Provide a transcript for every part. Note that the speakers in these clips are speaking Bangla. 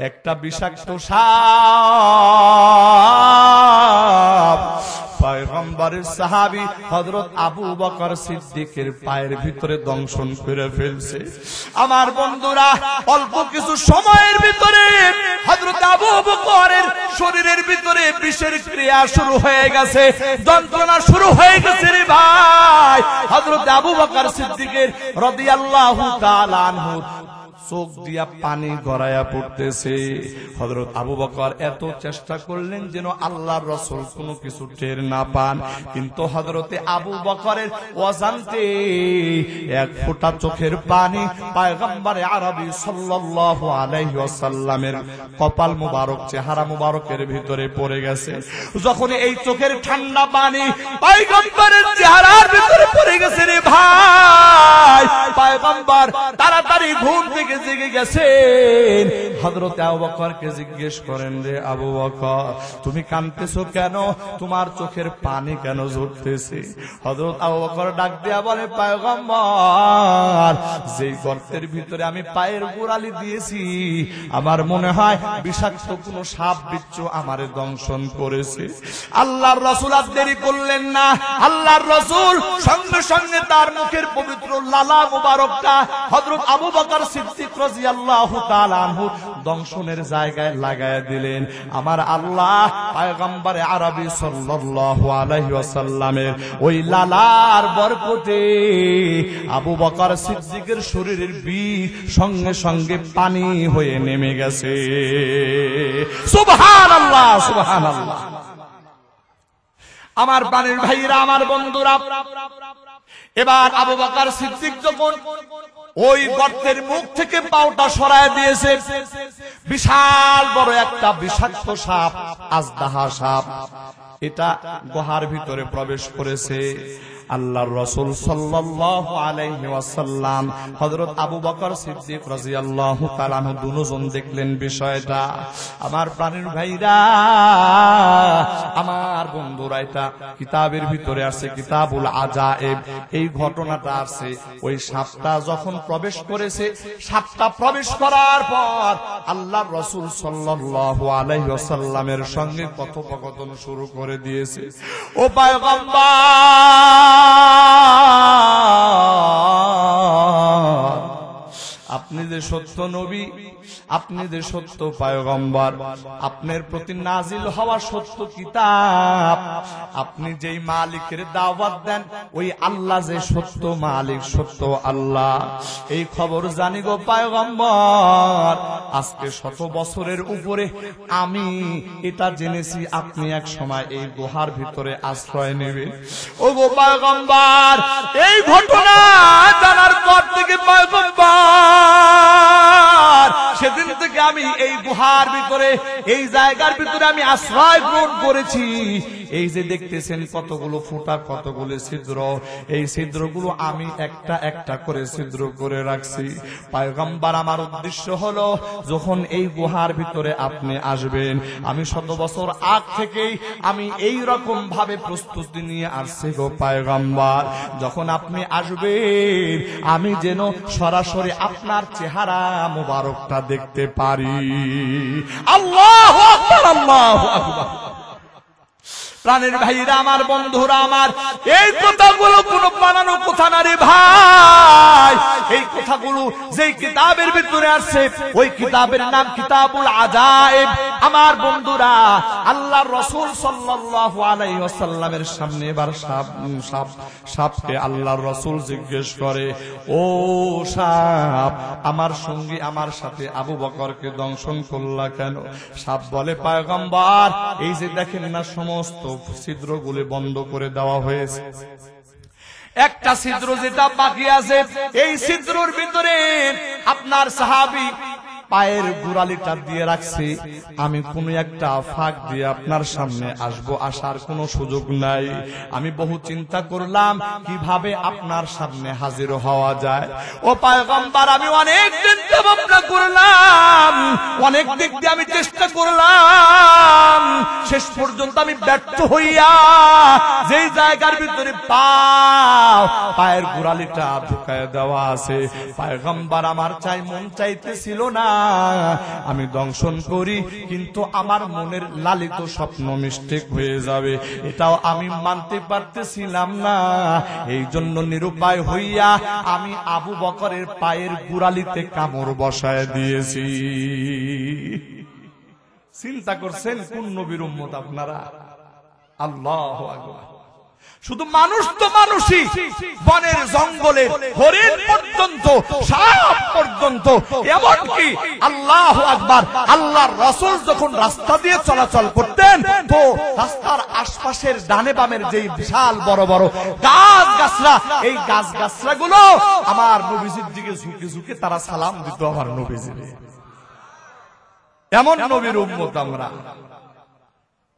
একটা বিষাক্ত সাপ পয়গম্বরের সাহাবী হযরত আবু বকর সিদ্দিকের পায়ের ভিতরে দংশন করে ফেলছে। আমার বন্ধুরা, অল্প কিছু সময়ের ভিতরে হযরত আবু বকরের শরীরের ভিতরে বিষের ক্রিয়া শুরু হয়ে গেছে, যন্ত্রণা শুরু হয়ে গেছে রে ভাই। হযরত আবু বকর সিদ্দিকের রাদিয়াল্লাহু তাআলা আনহু চোখ দিয়া পানি গড়াইয়া পড়তেছে। হযরত আবু বকর এত চেষ্টা করলেন যেন আল্লাহর রাসূল কোনো কিছু টের না পান, কিন্তু হযরতে আবু বকরের অজান্তে এক ফোঁটা চোখের পানি পয়গম্বরে আরবি সাল্লাল্লাহু আলাইহি ওয়াসাল্লামের কপাল মুবারক, চেহারা মুবারকের ভিতরে পড়ে গেছে। যখন এই চোখের ঠান্ডা পানি পয়গম্বরের চেহারার ভিতরে পড়ে গেছে রে ভাই, পয়গম্বর তাড়াতাড়ি ঘুম থেকে জেগে গেছেন। হযরত আবু বকরকে জিজ্ঞেস করেন, রে আবু বকর, তুমি কাঁদতেছো কেন? তোমার চোখের পানি কেন ঝরতেছে? হযরত আবু বকর ডাক দিয়া বলে, পয়গম্বর, যেই গর্তের ভিতরে আমি পায়ের গোড়ালি দিয়েছি, আমার মনে হয় বিষাক্ত কোন সাপ বিচ্ছু আমারে দংশন করেছে। আল্লাহর রাসূল আর দেরি করলেন না। আল্লাহর রাসূল সঙ্গে সঙ্গে তার মুখের পবিত্র লালা মুবারকটা হযরত আবু বকর সিদ্দিক রাদিয়াল্লাহু তাআলা আনহু দংশনের জায়গায় লাগায়া দিলেন। আমার আল্লাহ পয়গম্বরে আরবি সাল্লাল্লাহু আলাইহি ওয়াসাল্লামের ওই লালার বরকতে আবু বকর সিদ্দিকের শরীরের বিষ সঙ্গে সঙ্গে পানি হয়ে নেমে গেছে। সুবহানাল্লাহ, সুবহানাল্লাহ। আমার প্রাণের ভাইরা, আমার বন্ধুরা, এবার আবু বকর সিদ্দিক যখন ওই গর্তের মুখ থেকে পাওটা সরায় দিয়েছে, বিশাল বড় একটা বিষাক্ত সাপ, আজদাহা সাপ, এটা গুহার ভিতরে প্রবেশ করেছে। আল্লাহর রাসূল সাল্লাল্লাহু আলাইহি ওয়াসাল্লাম, হযরত আবু বকর সিদ্দিক রাদিয়াল্লাহু তাআলা আনহু দুজন দেখলেন বিষয়টা। আমার প্রাণের ভাইরা, আমার বন্ধুরা, এটা কিতাবের ভিতরে আছে, কিতাবুল আজায়েব। এই ঘটনাটা আছে, ওই সাপটা যখন প্রবেশ করেছে, সাপটা প্রবেশ করার পর আল্লাহর রাসূল সাল্লাল্লাহু আলাইহি ওয়াসাল্লামের সঙ্গে কথোপকথন শুরু করে দিয়েছে। ও পয়গম্বর, আপনি যে সত্য নবী, আপনি যে সত্য পয়গম্বর, আপনার প্রতি নাজিল হওয়া সত্য কিতাব, আপনি যেই মালিকের দাওয়াত দেন ওই আল্লাহ যে সত্য মালিক, সত্য আল্লাহ, এই খবর জানি গো পয়গম্বর। আজকে 100 বছরের উপরে আমি এটা জেনেছি আপনি এক সময় এই গুহার ভিতরে আশ্রয় নেবেন। ও গো পয়গম্বর, এই ঘটনা জানার পর থেকে পয়গম্বর সেদিন থেকে আমি এই গুহার ভিতরে, এই জায়গার ভিতরে আমি আশ্রয় গ্রহণ করেছি। এই যে দেখতেছেন কতগুলো ফুটা, কতগুলো ছিদ্র, এই ছিদ্রগুলো আমি একটা একটা করে ছিদ্র করে রাখছি। পয়গম্বর, আমার উদ্দেশ্য হলো যখন এই গুহার ভিতরে আপনি আসবেন, আমি 100 বছর আগ থেকেই আমি এই রকম ভাবে প্রস্তুতি নিয়ে আসছি গো পয়গম্বর। যখন আপনি আসবেন আমি যেন সরাসরি আপনার চেহারা মুবারকটা দেখতে পারি। আল্লাহু আকবার, আল্লাহু আকবার। প্রাণের ভাইরা, আমার বন্ধুরা, আমার এই কথাগুলো কোন বানানো কথা না রে ভাই। এই কথাগুলো যেই কিতাবের ভিতরে আছে, ওই কিতাবের নাম কিতাবুল আজায়েব। আমার বন্ধুরা, আল্লাহর রাসূল সাল্লাল্লাহু আলাইহি ওয়াসাল্লামের সামনে এবার সাপকে আল্লাহর রাসূল জিজ্ঞেস করে, ও সাপ, আমার সঙ্গী আমার সাথে আবু বকরকে দংশন করলা কেন? সাপ বলে, পয়গম্বর, এই যে দেখেন না সমস্ত ছিদ্রগুলো বন্ধ করে দেওয়া হয়েছে, একটা ছিদ্র যেটা বাকি আছে, এই ছিদ্রের ভিতরে আপনার সাহাবী পায়ের গোড়ালিটা দিয়ে রাখছি। আমি কোন একটা ফাঁক দিয়ে আপনার সামনে আসবো, আসার কোনো সুযোগ নাই। আমি বহু চিন্তা করলাম কিভাবে আপনার সামনে হাজির হওয়া যায়। ও পয়গম্বর, আমি অনেক চিন্তা ভাবনা করলাম, অনেক দিক দিয়ে আমি চেষ্টা করলাম, শেষ পর্যন্ত আমি ব্যর্থ হইয়া যেই জায়গার ভিতরে পায়ের গোড়ালিটা ঢুকায় দেওয়া আছে, পয়গম্বর, আমার মন চাইতেছিল না আমি দংশন করি, কিন্তু আমার মনের লালিত স্বপ্ন মিস্টেক হয়ে যাবে, এটাও আমি মানতে পারতেছিলাম না। এই জন্য নিরুপায় হইয়া আমি আবু বকরের পায়ের গোড়ালিতে কামড় বসায় দিয়েছি। চিন্তা করছেন কোন নবীর উম্মত আপনারা? আল্লাহু আকবার। শুধু মানুষ তো মানুষই, বনের জঙ্গলের হরিণ পর্যন্ত, সাপ পর্যন্ত, এমনকি আল্লাহু আকবার, আল্লাহর রাসূল যখন রাস্তা দিয়ে চলাচল করতেন তো রাস্তার আশপাশের ডানে বামের যেই বিশাল বড় বড় গাছ গাছরা, এই গাছ গাছরা গুলো আমার নবীজির দিকে ঝুঁকে ঝুঁকে তারা সালাম দিত আমার নবীজি। এমন নবীর উম্মত আমরা।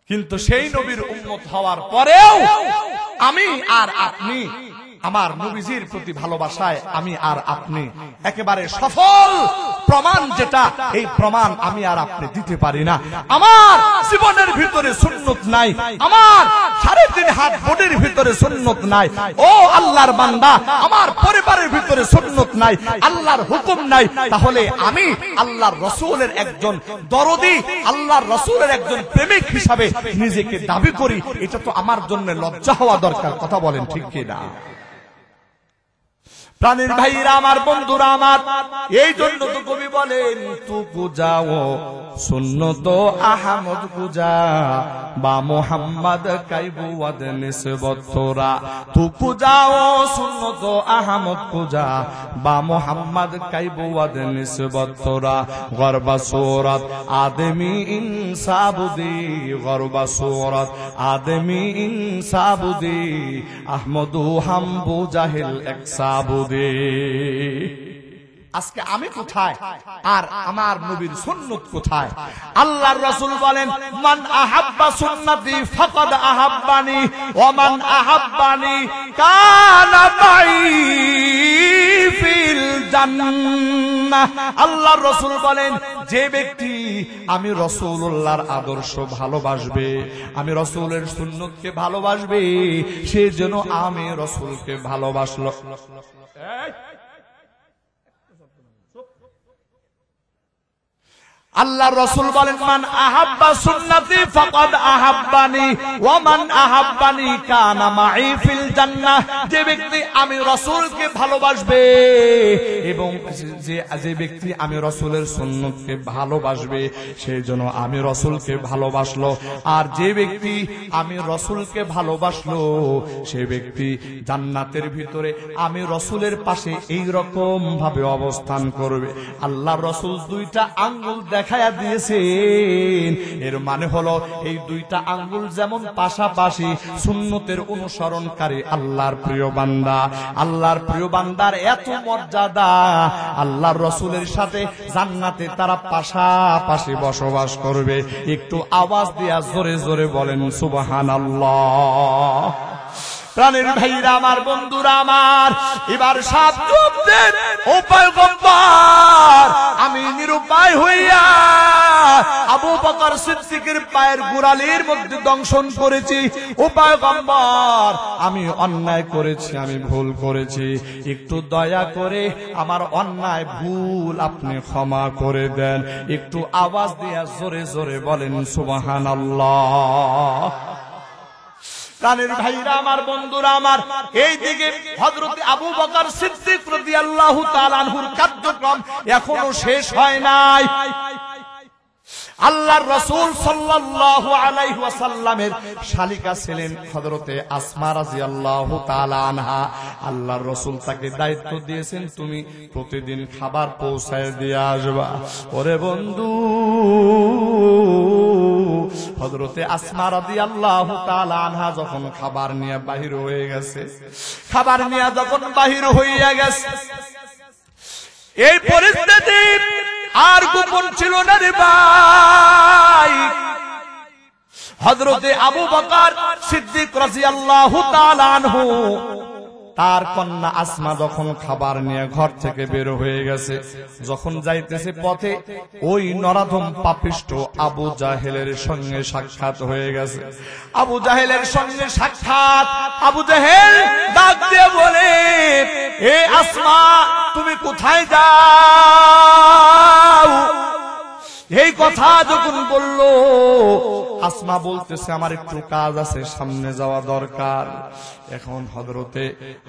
কিন্তু সেই নবীর উম্মত হওয়ার পরেও আমি আর আপনি আমার নবীজির প্রতি ভালোবাসায় আমি আর আপনি একেবারে সফল। প্রমাণ যেটা, এই প্রমাণ আমি আর আপনি দিতে পারি না। আমার জীবনের ভিতরে সুন্নত নাই, আমার 3.5 হাত বডির ভিতরে সুন্নত নাই। ও আল্লাহর বান্দা, আমার পরিবারের ভিতরে সুন্নত নাই, আল্লাহর হুকুম নাই। তাহলে আমি আল্লাহর রাসূলের একজন দরদি, আল্লাহর রাসূলের একজন প্রেমিক হিসাবে নিজেকে দাবি করি, এটা তো আমার জন্য লজ্জা হওয়া দরকার। কথা বলেন ঠিক কি না? প্রাণের ভাইরা আমার, বন্ধুরা আমার, এই জন্য তো কবি বলেন তু কুজাও সুন্নত আহমদ কুজা বা মোহাম্মদ কাইবুয়াদ নিসবত তোরা। তু কুজাও সুন্নত আহমদ কুজা বা মোহাম্মদ কাইবুয়াদ নিসবত তোরা। গরবা সুরাত আদমি ইনসাবুদি, গরবা সুরাত আদমি ইনসাবুদি, আহমদু হামবু জাহিল একসাবুদি। আজকে আমি কোথায় আর আমার নবীর সুন্নত কোথায়? আল্লাহর রাসূল বলেন মান আহাব্বা সুন্নতি ফাকাদ আহাব্বানি ওয়া মান আহাব্বানি কানা মাই ফিল জান্নাহ। আল্লাহর রাসূল বলেন যে ব্যক্তি আমি রাসূলুল্লাহর আদর্শ ভালোবাসবে, আমি রাসূলের সুন্নতকে ভালোবাসবে, সে যেন আমি রাসূলকে ভালোবাসলো। আল্লাহর রাসূল বলেন মান আহাব্বা সুন্নতি ফাকাদ আহাব্বানি ওয়া মান আহাব্বানি কানা মাই ফিল জান্নাহ। যে ব্যক্তি আমি রাসূলকে ভালোবাসবে এবং যে ব্যক্তি আমি রাসূলের সুন্নতকে ভালোবাসবে, সেই জন্য আমি রাসূলকে ভালোবাসলো। আর যে ব্যক্তি আমি রাসূলকে ভালোবাসলো, সে ব্যক্তি জান্নাতের ভিতরে আমি রাসূলের পাশে এই রকম ভাবে অবস্থান করবে। আল্লাহর রাসূল 2টা আঙ্গুল দেখায়া দিয়েছেন, এর মানে হলো এই 2টা আঙ্গুল যেমন পাশাপাশি সুন্নতের অনুসরণকারী আল্লাহর প্রিয় বান্দা। আল্লাহর প্রিয় বান্দার এত মর্যাদা, আল্লাহর রাসূলের সাথে জান্নাতে তারা পাশাপাশি বসবাস করবে। একটু আওয়াজ দিয়া জোরে জোরে বলেন সুবহানাল্লাহ। প্রাণের ভাইরা আমার, বন্ধুরা আমার, এবার সাপ জবাব দেন ও পয়গম্বর, আমি নিরুপায় হইয়া আবু বকর সিদ্দিকের পায়ের গোড়ালির মধ্যে দংশন করেছি। ও পয়গম্বর, আমি অন্যায় করেছি, আমি ভুল করেছি, একটু দয়া করে আমার অন্যায় ভুল আপনি ক্ষমা করে দেন। একটু আওয়াজ দিয়া জোরে জোরে বলেন সুবহানাল্লাহ। প্রাণের ভাইরা আমার, বন্ধুরা আমার, এই দিকে হযরত আবু বকর সিদ্দিক রাদিয়াল্লাহু তাআলা আনহুর কার্যক্রম এখনো শেষ হয় নাই। আল্লাহর রাসূল সাল্লাল্লাহু আলাইহি ওয়াসাল্লামের শালিকা ছিলেন হযরতে আসমা রাদিয়াল্লাহু তাআলা আনহা। আল্লাহর রাসূল তাকে দায়িত্ব দিয়েছেন তুমি প্রতিদিন খাবার পৌঁছায় দিয়ে আসবা। ওরে বন্ধু, হযরতে আসমা রাদিয়াল্লাহু তাআলা আনহা যখন খাবার নিয়ে বাহির হয়ে গেছে, খাবার নিয়ে যখন বাহির হইয়া গেছে, এই পরিস্থিতি আর গোপন ছিল না রে ভাই। হযরতে আবু বকর সিদ্দিক রাদিয়াল্লাহু তাআলা আনহু তার কন্যা আসমা যখন খাবার নিয়ে ঘর থেকে বের হয়ে গেছে, যখন যাইতেছে পথে ওই নরাধম পাপিষ্ঠ আবু জাহেলের সঙ্গে সাক্ষাৎ হয়ে গেছে। আবু জাহেলের সঙ্গে সাক্ষাৎ, আবু জাহেল ডাক দিয়ে বলে, এ আসমা তুমি কোথায় যাও? এই কথা যখন বলল, আসমা বলতেছে আমার একটু কাজ আছে, সামনে যাওয়া দরকার। এখন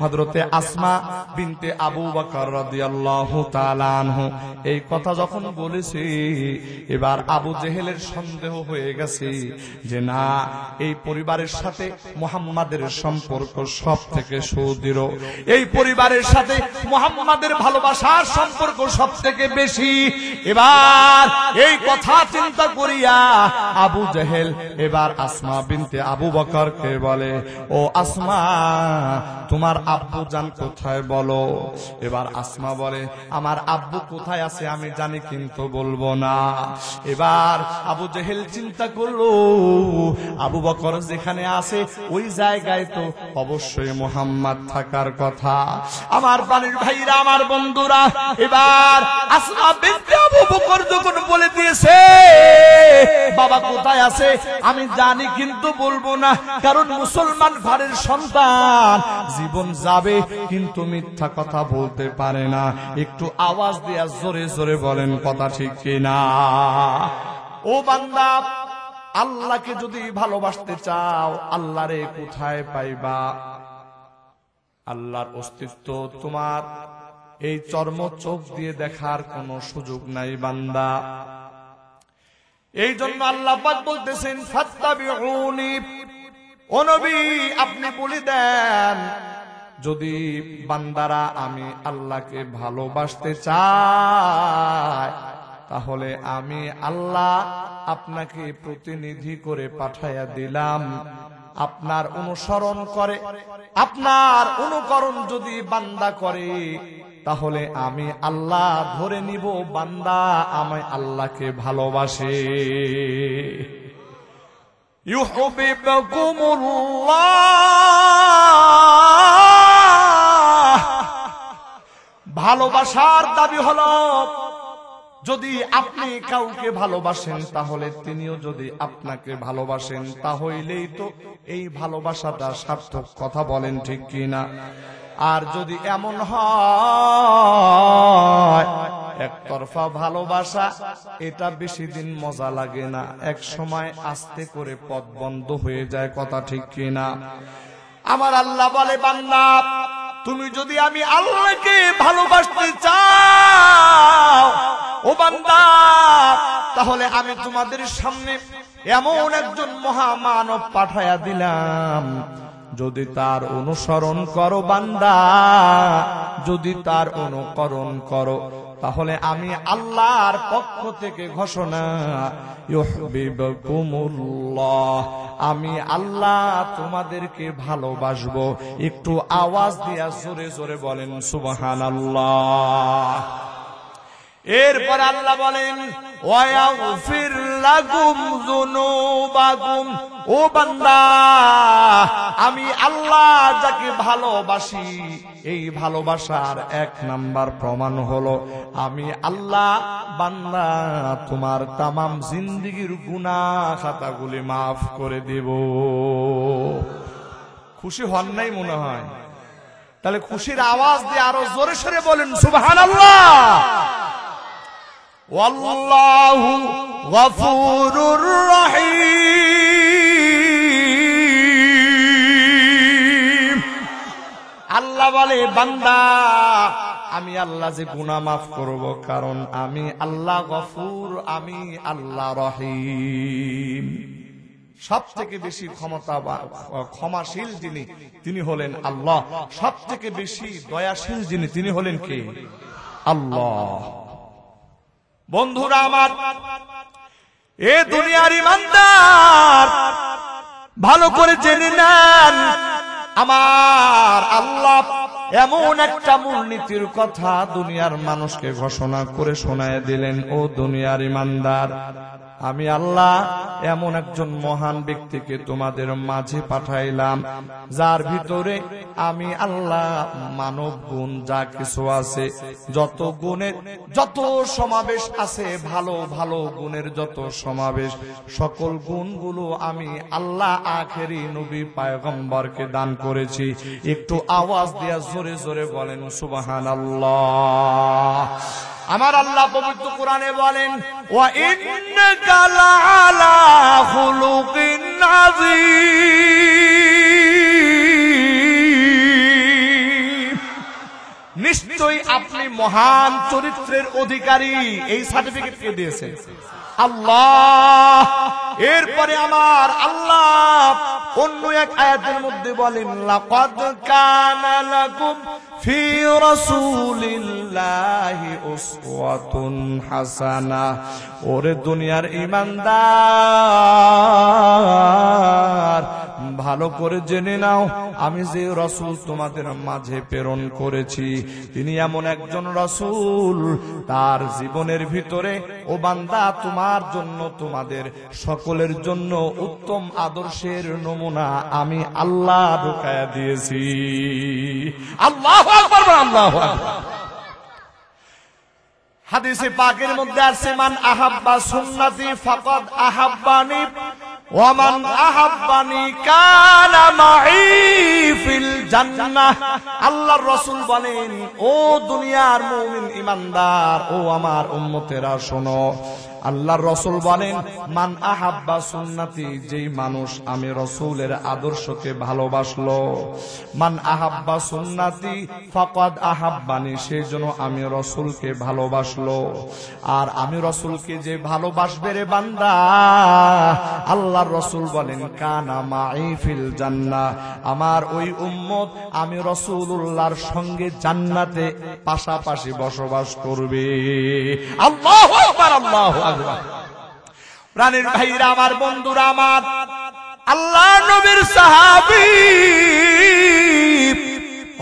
হযরতে আসমা বিনতে আবু বকর রাদিয়াল্লাহু তাআলা আনহু এই কথা যখন বলেছে, এবার আবু জেহেলের সন্দেহ হয়ে গেছে যে না, এই পরিবারের সাথে মুহাম্মাদের সম্পর্ক সব থেকে সুদৃঢ়, এই পরিবারের সাথে মুহাম্মাদের ভালোবাসার সম্পর্ক সব থেকে বেশি। এবার এই কথা চিন্তা করিয়া আবু জেহেল এবার আসমা বিনতে আবু বকরকে বলে, ও আসমা তোমার আব্বু জান কোথায় বলো। এবার আসমা বলে, আমার আব্বু কোথায় আছে আমি জানি কিন্তু বলবো না। এবার আবু জেহেল চিন্তা করলো, আবু বকর যেখানে আছে ওই জায়গায় তো অবশ্যই মুহাম্মদ থাকার কথা। আমার প্রাণের ভাইরা, আমার বন্ধুরা, এবার আসমা বিনতে আবু বকর যখন বলে দিয়েছে বাবা কোথায় আছে আমি জানি কিন্তু বলবো না, কারণ মুসলমান ঘরের সন্তান জীবন যাবে কিন্তু মিথ্যা কথা বলতে পারে না। একটু আওয়াজ দিয়ে জোরে জোরে বলেন কথা ঠিক কিনা? ও বান্দা, আল্লাহকে যদি ভালোবাসতে চাও আল্লাহরে কোথায় পাইবা? আল্লাহর অস্তিত্ব তোমার এই চর্ম চোখ দিয়ে দেখার কোনো সুযোগ নাই বান্দা। এই জন্য আল্লাহ পাক বলতেছেন, ফাত্তাবিউনি, ও নবী আপনি বলে দেন, যদি বান্দারা আমি আল্লাহকে ভালোবাসতে চাই তাহলে আমি আল্লাহ আপনাকে প্রতিনিধি করে পাঠাইয়া দিলাম। আপনার অনুসরণ করে, আপনার অনুকরণ যদি বান্দা করে তাহলে আমি আল্লাহ ধরে নিব বান্দা আমি আল্লাহকে ভালোবাসে। ইউহিব্বুকুমুল্লাহ, ভালোবাসার দাবি হলো যদি আপনি কাউকে ভালোবাসেন তাহলে তিনিও যদি আপনাকে ভালোবাসেন, তাহলেই তো এই ভালোবাসাটা সার্থক। কথা বলেন ঠিক কিনা? আর যদি এমন হয় একতরফা ভালোবাসা, এটা বেশি দিন মজা লাগে না, এক সময় আস্তে করে পথ বন্ধ হয়ে যায়। কথা ঠিক কিনা? আমার আল্লাহ বলে, বান্দা তুমি যদি আমি আল্লাহকে ভালোবাসতে চাও ও বান্দা, তাহলে আমি তোমাদের সামনে এমন একজন মহামানব পাঠাইয়া দিলাম। যদি তার অনুসরণ করো বান্দা, যদি তার অনুকরণ করো, তাহলে আমি আল্লাহর পক্ষ থেকে ঘোষণা, ইউহিব্বুকুমুল্লাহ, আমি আল্লাহ তোমাদেরকে ভালোবাসবো। একটু আওয়াজ দিয়া জোরে জোরে বলেন সুবহানাল্লাহ। এরপর আল্লাহ বলেন, ওয়ায়াগফির লাকুম যুনুবাকুম, ও বান্দা আমি আল্লাহ যাকে ভালোবাসি এই ভালোবাসার এক নাম্বার প্রমাণ হলো আমি আল্লাহ বান্দা তোমার তামাম জিন্দেগীর গুনাহ খাতাগুলি মাফ করে দেব। খুশি হন নাই মনে হয়? তাহলে খুশির আওয়াজ দিয়ে আরো জোরে সরে বলেন সুবহানাল্লাহ। ওয়াল্লাহু গফুরুর রহিম। আল্লাহ বলে, বান্দা আমি আল্লাহ যে গুনাহ মাফ করব, কারণ আমি আল্লাহ গফুর, আমি আল্লাহ রহিম। সব থেকে বেশি ক্ষমাশীল যিনি তিনি হলেন আল্লাহ, সব থেকে বেশি দয়াশীল যিনি তিনি হলেন কে? আল্লাহ। বন্ধুরা আমার, এ দুনিয়ার ইমানদার ভালো করে জেনে নেন, আমার আল্লাহ এমন একটা মূলনীতির কথা দুনিয়ার মানুষকে ঘোষণা করে শোনায় দিলেন, ও দুনিয়ার ইমানদার, আমি আল্লাহ এমন একজন মহান ব্যক্তিকে তোমাদের মাঝে পাঠাইলাম, যার ভিতরে আমি আল্লাহ মানব গুণ যা কিছু আছে, যত গুণের যত সমাবেশ আছে, ভালো ভালো গুণের যত সমাবেশ, সকল গুণগুলো আমি আল্লাহ আখেরি নবী পয়গম্বরকে দান করেছি। একটু আওয়াজ দিয়া জোরে জোরে বলেন সুবহানাল্লাহ। আমার আল্লাহ পবিত্র কোরআনে বলেন, ওয়া ইন্নাকা লাআলা খুলুকিন আযীম, নিশ্চয়ই আপনি মহান চরিত্রের অধিকারী। এই সার্টিফিকেট কে দিয়েছে? আল্লাহ। এরপরে আমার আল্লাহ অন্য এক আয়াতের মধ্যে বলেন, লাকাদ কানা লাকুম ফি রাসূলিল্লাহি উসওয়াতুন হাসানাহ। ওরে দুনিয়ার ঈমানদার, ভালো করে জেনে নাও, আমি যে রাসূল তোমাদের মাঝে প্রেরণ করেছি, তিনি এমন একজন রাসূল, তার জীবনের ভিতরে ও বান্দা তোমার জন্য, তোমাদের সকলের জন্য উত্তম আদর্শের নমুনা আমি আল্লাহ ঢুকায়া দিয়েছি। আল্লাহু আকবার, আল্লাহু আকবার। হাদিসে পাকের মধ্যে আছে, মান আহাব্বা সুন্নতি ফাকাদ আহাব্বানি ওয়া মান আহাব্বানি কানা মাই ফিল জান্নাহ। আল্লাহর রাসূল বলেন, ও দুনিয়ার মুমিন ইমানদার, ও আমার উম্মতেরা শোনো, আল্লাহর রাসূল বলেন, মান আহাব্বা সুন্নতি, যেই মানুষ আমি রাসূলের আদর্শকে ভালোবাসলো, মান আহাব্বা সুন্নতি ফাকাদ আহাব্বানি, সেজন্য আমি রাসূলকে ভালোবাসলো। আর আমি রাসূলকে যে ভালোবাসবে রে বান্দা, আল্লাহর রাসূল বলেন, কানা মাই ফিল জান্নাহ, আমার ওই উম্মত আমি রাসূলুল্লাহর সঙ্গে জান্নাতে পাশাপাশি বসবাস করবে। আল্লাহু আকবার, আল্লাহু আকবার। প্রাণের ভাইরা আমার, বন্ধুরা আমার, আল্লাহ নবীর সাহাবী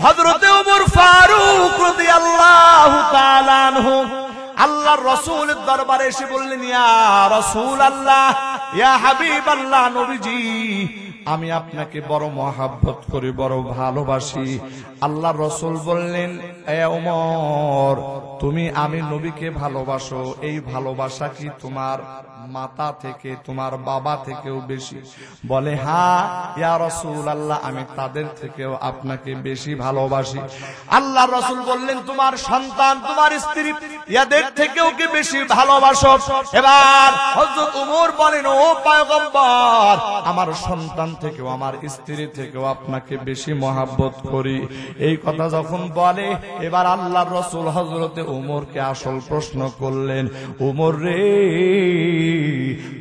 হযরতে ওমর ফারুক রাদিয়াল্লাহু তাআলা আনহু আল্লাহর রাসূলের দরবারে এসে বললেন, ইয়া রাসূলুল্লাহ, ইয়া হাবিবাল্লাহ, নবীজি, আমি আপনাকে বড় মহব্বত করি, বড় ভালোবাসি। আল্লাহর রাসূল বললেন, এ ওমর, তুমি আমি নবীকে ভালোবাসো, এই ভালোবাসা কি তোমার মাতা থেকে, তোমার বাবা থেকেও বেশি? বলে, হ্যাঁ ইয়া রাসূলুল্লাহ, আমি তাদের থেকেও আপনাকে বেশি ভালোবাসি। আল্লাহর রাসূল বললেন, তোমার সন্তান, তোমার স্ত্রী, এদের থেকেও কি বেশি ভালোবাসো? এবার হযরত ওমর বলেন, ও পয়গম্বর, আমার সন্তান থেকেও, আমার স্ত্রী থেকেও আপনাকে বেশি মহব্বত করি। এই কথা যখন বলে, এবার আল্লাহর রাসূল হযরতে ওমরকে আসল প্রশ্ন করলেন, ওমর রে,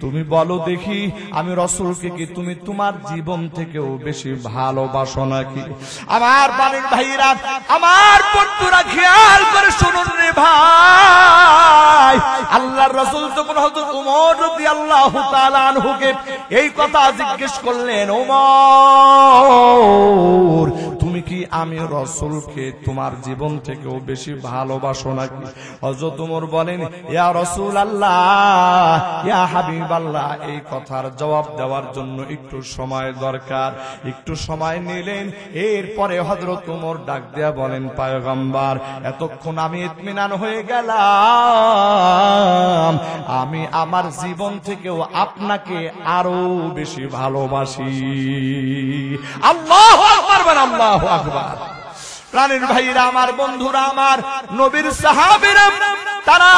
তুমি বলো দেখি, আমি রাসূলকে কি তুমি তোমার জীবন থেকেও বেশি ভালোবাসো নাকি? আমার বাড়ির ভাইরা, আমার বন্ধুরা, খেয়াল করে শুনুন রে ভাই, আল্লাহর রাসূল যখন হযরত ওমর রাদিয়াল্লাহু তাআলা আনহুকে এই কথা জিজ্ঞেস করলেন, ওমর, তুমি কি আমি রাসূলকে তোমার জীবন থেকেও বেশি ভালোবাসো নাকি? হযরত ওমর বলেন, ইয়া রাসূলুল্লাহ, ইয়া হাবিবাল্লাহ, এই কথার জবাব দেওয়ার জন্য একটু সময় দরকার। একটু সময় নিলেন, এরপরে হযরত ওমর ডাক দেয়া বলেন, পয়গম্বর, এতক্ষণ আমি ইতমিনান হয়ে গেলাম, আমি আমার জীবন থেকেও আপনাকে আরো বেশি ভালোবাসি। আল্লাহু আকবার, আল্লাহু আকবার। প্রাণের ভাইরা আমার, বন্ধুরা আমার, নবীর সাহাবীরা তারা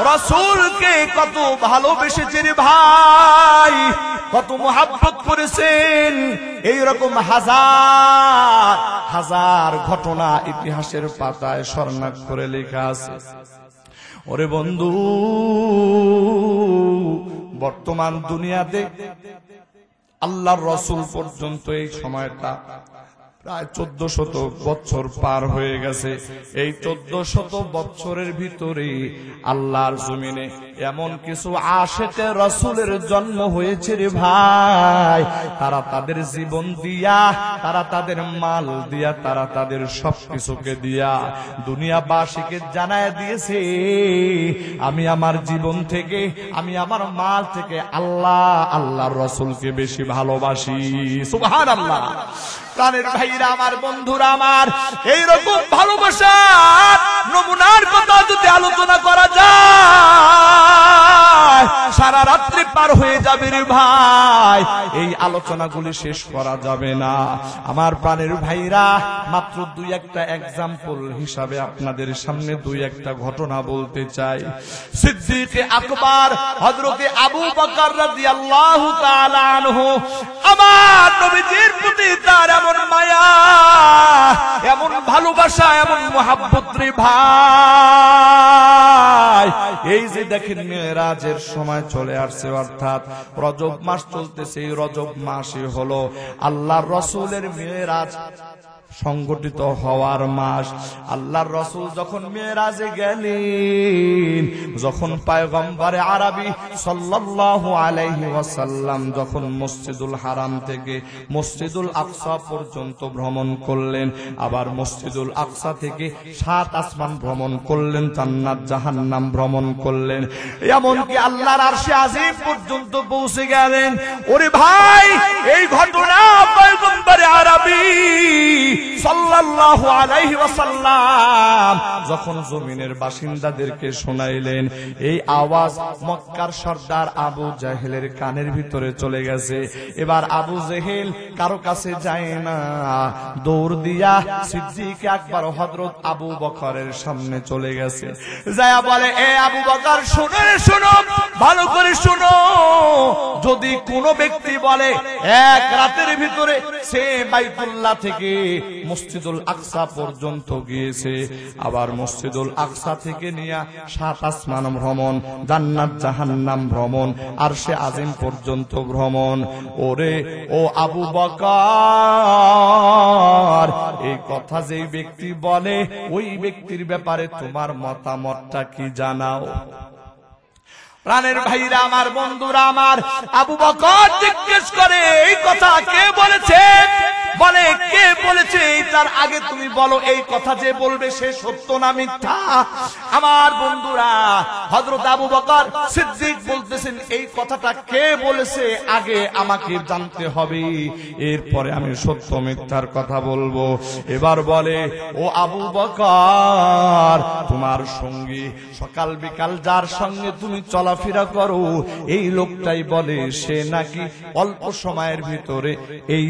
রাসূলকে কত ভালোবেসেছেন ভাই, কত মহব্বত করেছেন। এইরকম হাজার হাজার ঘটনা ইতিহাসের পাতায় স্বর্ণাক্ষরে করে লেখা আছে। ওরে বন্ধু, বর্তমান দুনিয়াতে আল্লাহর রাসূল পর্যন্ত এই সময়টা প্রায় 1400 বছর পার হয়ে গেছে। এই 1400 বছরের ভিতরে আল্লাহর জমিনে এমন কিছু আশিকে রাসূলের জন্ম হয়েছে রে ভাই, তারা তাদের জীবন দিয়া, তারা তাদের মাল দিয়া, তারা তাদের সবকিছুকে দিয়া দুনিয়াবাসীকে জানায় দিয়েছে আমি আমার জীবন থেকে, আমি আমার মাল থেকে আল্লাহর রাসূলকে বেশি ভালোবাসি। সুবহানাল্লাহ। প্রাণের ভাইরা আমার, বন্ধুরা আমার, এইরকম ভালোবাসার নমুনার কথা যদি আলোচনা করা যায় সারা রাত্রি পার হয়ে যাবে রে ভাই, এই আলোচনাগুলি শেষ করা যাবে না। আমার প্রাণের ভাইরা, মাত্র দুই একটা এক্সাম্পল হিসাবে আপনাদের সামনে দুই একটা ঘটনা বলতে চাই। সিদ্দিক আকবর হযরতে আবু বকর রাদিয়াল্লাহু তাআলা আনহু, আমার নবীজির প্রতি তার এমন মায়া, এমন ভালোবাসা, এমন মুহাব্বত রে ভাই। এই যে দেখেন মেরাজের সময় চলে আসছে, অর্থাৎ রজব মাস চলতেছে, এই রজব মাসে হলো আল্লাহর রাসূলের মেরাজ সংগঠিত হওয়ার মাস। আল্লাহর রাসূল যখন মেরাজে গেলেন, যখন পয়গম্বরে আরবি সাল্লাল্লাহু আলাইহি ওয়াসাল্লাম যখন মসজিদুল হারাম থেকে মসজিদুল আকসা পর্যন্ত ভ্রমণ করলেন, আবার মসজিদুল আকসা থেকে 7 আসমান ভ্রমণ করলেন, জান্নাত জাহান্নাম ভ্রমণ করলেন, এমনকি আল্লাহর আরশে আজিম পর্যন্ত পৌঁছে গেলেন। ওরে ভাই, এই ঘটনা পয়গম্বরে আরবি সাল্লাল্লাহু আলাইহি ওয়াসাল্লাম যখন জমিনের বাসিন্দাদেরকে শোনাইলেন, এই আওয়াজ মক্কার সর্দার আবু জাহেলের কানের ভিতরে চলে গেছে। এবার আবু জাহেল কারো কাছে যায় না, দৌড় দিয়া সিদ্দিক আকবর হযরত আবু বকরের সামনে চলে গেছে। যায়া বলে, এ আবু বকর, শুনো শুনো, ভালো করে শুনো, যদি কোনো ব্যক্তি বলে এক রাতের ভিতরে সে বাইতুল্লাহ থেকে মসজিদুল আকসা পর্যন্ত গিয়েছে, আবার মসজিদুল আকসা থেকে নিয়ে 7 আসমান ভ্রমণ, জান্নাত জাহান্নাম ভ্রমণ, আরশে আজিম পর্যন্ত ভ্রমণ, ওরে ও আবু বকর, এই কথা যেই ব্যক্তি বলে ওই ব্যক্তির ব্যাপারে তোমার মতামতটা কি জানাও। প্রাণের ভাইরা আমার, বন্ধুরা আমার, আবু বকর জিজ্ঞেস করে, এই কথা কে বলেছে? বলে, কে বলেছে তার আগে তুমি বলো এই কথা যে বলবে সে সত্য না মিথ্যা। আমার বন্ধুরা, হযরত আবু বকর সিদ্দিক বলতেছেন, এই কথাটা কে বলেছে আগে আমাকে জানতে হবে, এরপরে আমি সত্য মিথ্যার কথা বলবো। এবার বলে, ও আবু বকর, তোমার সঙ্গী সকাল বিকাল যার সঙ্গে তুমি চলাফেরা করো, এই লোকটাই বলে সে নাকি অল্প সময়ের ভিতরে এই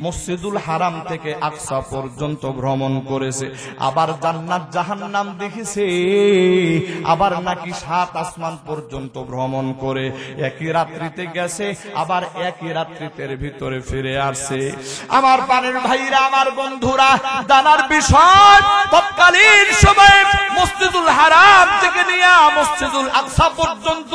মসজিদুল হারাম থেকে আকসা পর্যন্ত ভ্রমণ করেছে, আবার জান্নাত জাহান্নাম দেখেছে, আবার নাকি 7 আসমান পর্যন্ত ভ্রমণ করে একই রাত্রিতে গেছে, আবার একই রাত্রিতে ভিতরে ফিরে আসছে। আমার প্রাণের ভাইরা, আমার বন্ধুরা, জানার বিষয়, তৎকালীন সময়ে মসজিদুল হারাম থেকে নিয়ে মসজিদুল আকসা পর্যন্ত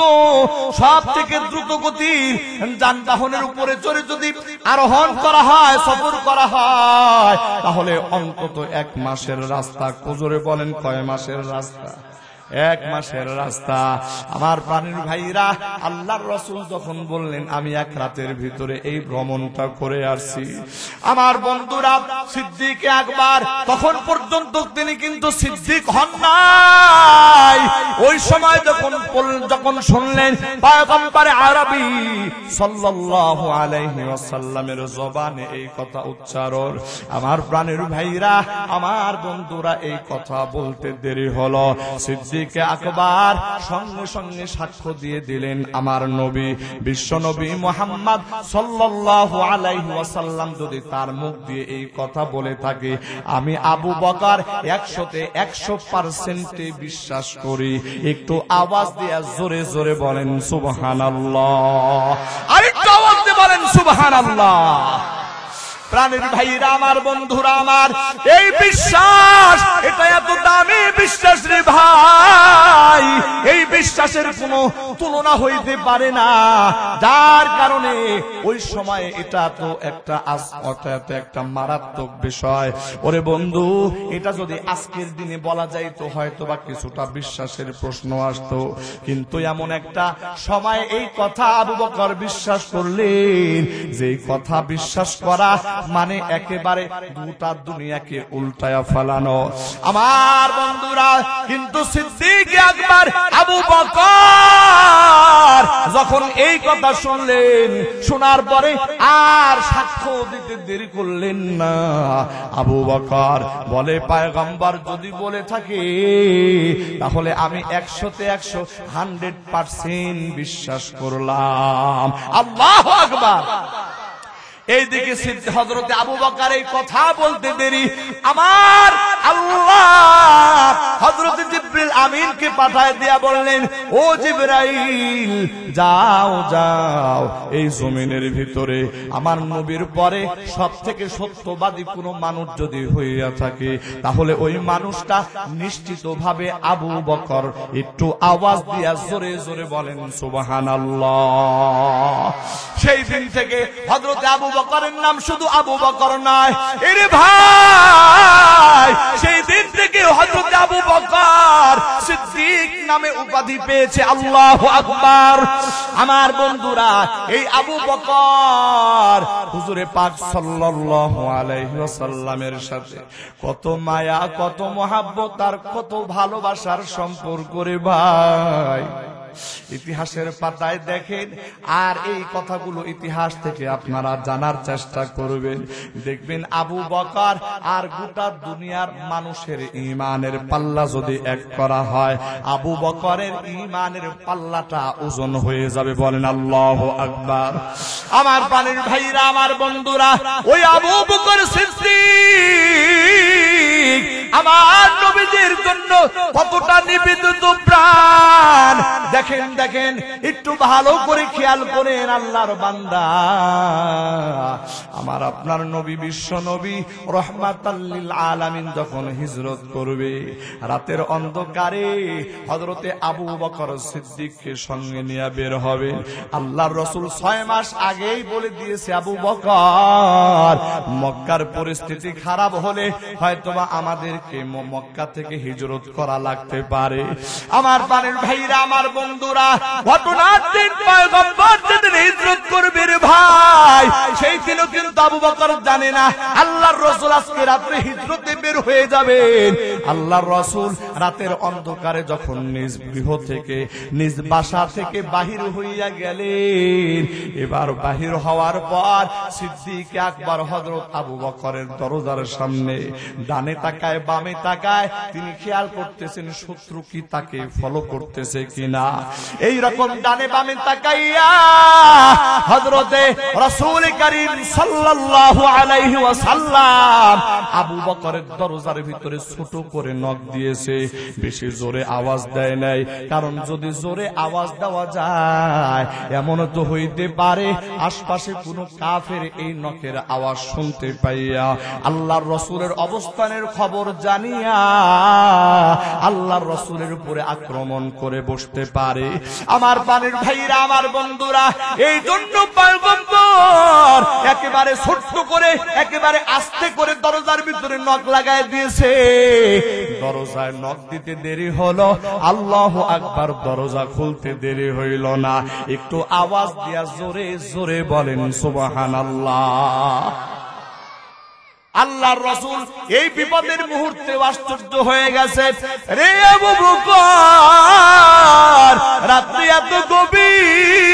সব থেকে দ্রুত গতির যানবাহনের উপরে চড়ে যদি আরোহণ করা হয়, সফর করা হয়, তাহলে অন্তত 1 মাসের রাস্তা। কুজোরে বলেন, কয় মাসের রাস্তা? 1 মাসের রাস্তা। আমার প্রাণের ভাইরা, আল্লাহর রাসূল যখন বললেন আমি 1 রাতের ভিতরে এই ভ্রমণটা করে আসছি, আমার বন্ধুরা, সিদ্দিক আকবর তখন পর্যন্ত তিনি কিন্তু সিদ্দিক হন নাই। ওই সময় যখন শুনলেন পয়গম্বরে আরবি সাল্লাল্লাহু আলাইহি ওয়াসাল্লামের জবানে এই কথা উচ্চারণ, আমার প্রাণের ভাইরা, আমার বন্ধুরা, এই কথা বলতে দেরি হলো। সিদ্দিক আকবর সঙ্গে সঙ্গে সাক্ষ্য দিয়ে দিলেন, আমার নবী, বিশ্ব নবী মুহাম্মদ সাল্লাল্লাহু আলাইহি ওয়াসাল্লাম যদি তার মুখ দিয়ে এই কথা বলে থাকে, আমি আবু বকর 100তে 100% বিশ্বাস করি। একটু আওয়াজ দিয়ে জোরে জোরে বলেন সুবহানাল্লাহ, আরেকটু আওয়াজ দিয়ে বলেন সুবহানাল্লাহ। প্রাণের ভাইরা আমার, বন্ধুরা আমার, এই বিশ্বাস এটা এত দামি বিশ্বাস রে ভাই, এই বিশ্বাসের কোনো তুলনা হইতে পারে না। যার কারণে ওই সময় এটা তো একটা একটা মারাত্মক বিষয়। ওরে বন্ধু, এটা যদি আজকের দিনে বলা যায় তো হয়তো বা কিছুটা বিশ্বাসের প্রশ্ন আসতো, কিন্তু এমন একটা সময় এই কথা আবু বকর বিশ্বাস করলেন যে কথা বিশ্বাস করা মানে একেবারে গোটা দুনিয়াকে উল্টায়া ফেলানো। আমার বন্ধুরা, কিন্তু সিদ্দিক আকবর আবু বকর যখন এই কথা শুনলেন, শোনার পরে আর সাক্ষ্য দিতে দেরি করলেন না। আবু বকর বলে, পয়গম্বর যদি বলে থাকে তাহলে আমি 100-তে 100% বিশ্বাস করলাম। আল্লাহু আকবার। এইদিকে হযরতে আবু বকর এই কথা বলতে দেরি, আমার আল্লাহ হযরতে জিবরিল আমিনকে পাঠায় দিয়া বললেন, ও জিবরাইল, যাও যাও, এই জমিনের ভিতরে আমার নবীর পরে সবথেকে সত্যবাদী কোন মানুষ যদি হইয়া থাকে তাহলে ওই মানুষটা নিশ্চিতভাবে আবু বকর। একটু আওয়াজ দিয়া জোরে জোরে বলেন সুবহানাল্লাহ। সেই দিন থেকে হযরতে আবু বকরের নাম শুধু আবু বকর নয়, এরে ভাই, সেই দিন থেকে হযরতে আবু বকর সিদ্দিক নামে উপাধি পেয়েছে। আল্লাহু আকবার। আমার বন্ধুরা, এই আবু বকর হুজুরে পাক সাল্লাল্লাহু আলাইহি ওয়াসাল্লামের সাথে কত মায়া, কত মহব্বত আর কত ভালোবাসার সম্পর্ক রে ভাই। ইতিহাসের পাতায় দেখেন, আর এই কথাগুলো ইতিহাস থেকে আপনারা জানার চেষ্টা করবেন, দেখবেন আবু বকর আর গোটা দুনিয়ার মানুষের ঈমানের পাল্লা যদি এক করা হয়, আবু বকরের ঈমানের পাল্লাটা ওজন হয়ে যাবে। বলেন আল্লাহু আকবার। আমার প্রাণের ভাইরা, আমার বন্ধুরা, ওই আবু বকর সিদ্দিক আমার নবীজির জন্য কতটা নিবেদিত প্রাণ। দেখেন দেখেন, একটু ভালো করে খেয়াল করেন, আল্লাহর বান্দা, আমার আপনার নবী, বিশ্ব নবী রহমাতাল লিল আলামিন যখন হিজরত করবে, রাতের অন্ধকারে হযরতে আবু বকর সিদ্দিককে সঙ্গে নিয়ে বের হবে। আল্লাহর রাসূল 6 মাস আগেই বলে দিয়েছে, আবু বকর, মক্কার পরিস্থিতি খারাপ হলে হয়তোবা আমাদেরকে মক্কা থেকে হিজরত করা লাগতে পারে। আমার প্রাণের ভাইরা, আমার বন্ধুরা, ঘটনার দিন পয়গম্বর যেদিন হিজরত করবে রে ভাই, সেই দিনও কিন্তু আবু বকর জানে না আল্লাহর রাসূল আজকে রাতে হিজরতে বের হয়ে যাবেন। আল্লাহর রাসূল রাতের অন্ধকারে যখন নিজ গৃহ থেকে, নিজ বাসা থেকে বাহির হইয়া গেলেন, এবার বাহির হওয়ার পর সিদ্দিক আকবর হযরত আবু বকরের দরজার সামনে ডানে তাকায় বামে তাকায়, তিনি খেয়াল করতেছেন শত্রু কি তাকে ফলো করতেছে কিনা। এই রকম ডানে বামে তাকাইয়া হযরতে রাসূল করিম সাল্লাল্লাহু আলাইহি ওয়াসাল্লাম আবু বকরের দরজার ভিতরে ছোট করে নক দিয়েছে। বেশি জোরে আওয়াজ দেয় নাই, কারণ যদি জোরে আওয়াজ দেওয়া যায় এমন তো হইতে পারে আশপাশে কোনো কাফের এই নকের আওয়াজ শুনতে পাইয়া আল্লাহর রাসূলের অবস্থানের খবর জানিয়া আল্লাহর রাসূলের উপরে আক্রমণ করে বসতে পারে। আমার প্রাণের ভাইরা, আমার বন্ধুরা, এই জন্য পয়গম্বর একেবারে ছোট্ট করে, একেবারে আস্তে করে দরজার ভিতরে নক লাগায় দিয়েছে। দরজায় নক দিতে দেরি হলো, আল্লাহু আকবার, দরজা খুলতে দেরি হইল না। একটু আওয়াজ দিয়া জোরে জোরে বলেন সুবহানাল্লাহ। আল্লাহর রাসূল এই বিপদের মুহূর্তে আশ্চর্য হয়ে গেছে। রে আবু বকর, রাত্রি এত গভীর,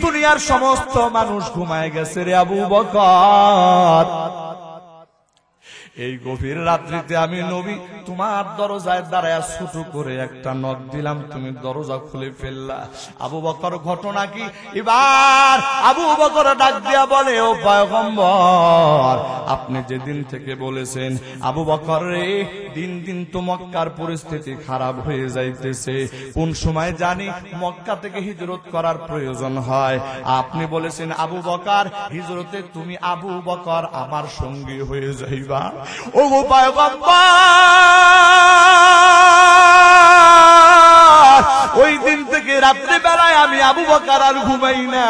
দুনিয়ার সমস্ত মানুষ ঘুমায় গেছে রে আবু বকর, এই গভীর রাত্রিতে আমি নবী তোমার দরজায় দাঁড়ায় ছোট করে একটা নক দিলাম, তুমি দরজা খুলে ফেললা। আবু বকর, ঘটনা কি? এবার আবু বকর ডাক দিয়া বলে, ও পয়গম্বর, আপনি যেদিন থেকে বলেছেন, আবু বকর রে, দিন দিন তো মক্কার পরিস্থিতি খারাপ হয়ে যাইতেছে, কোন সময় জানি মক্কা থেকে হিজরত করার প্রয়োজন হয়। আপনি বলেছেন আবু বকর, হিজরতে তুমি আবু বকর আমার সঙ্গী হয়ে যাইবা। ও গো পয়গম্বর, ওই দিন থেকে রাত্রি বেলায় আমি আবু বকর আর ঘুমাই না।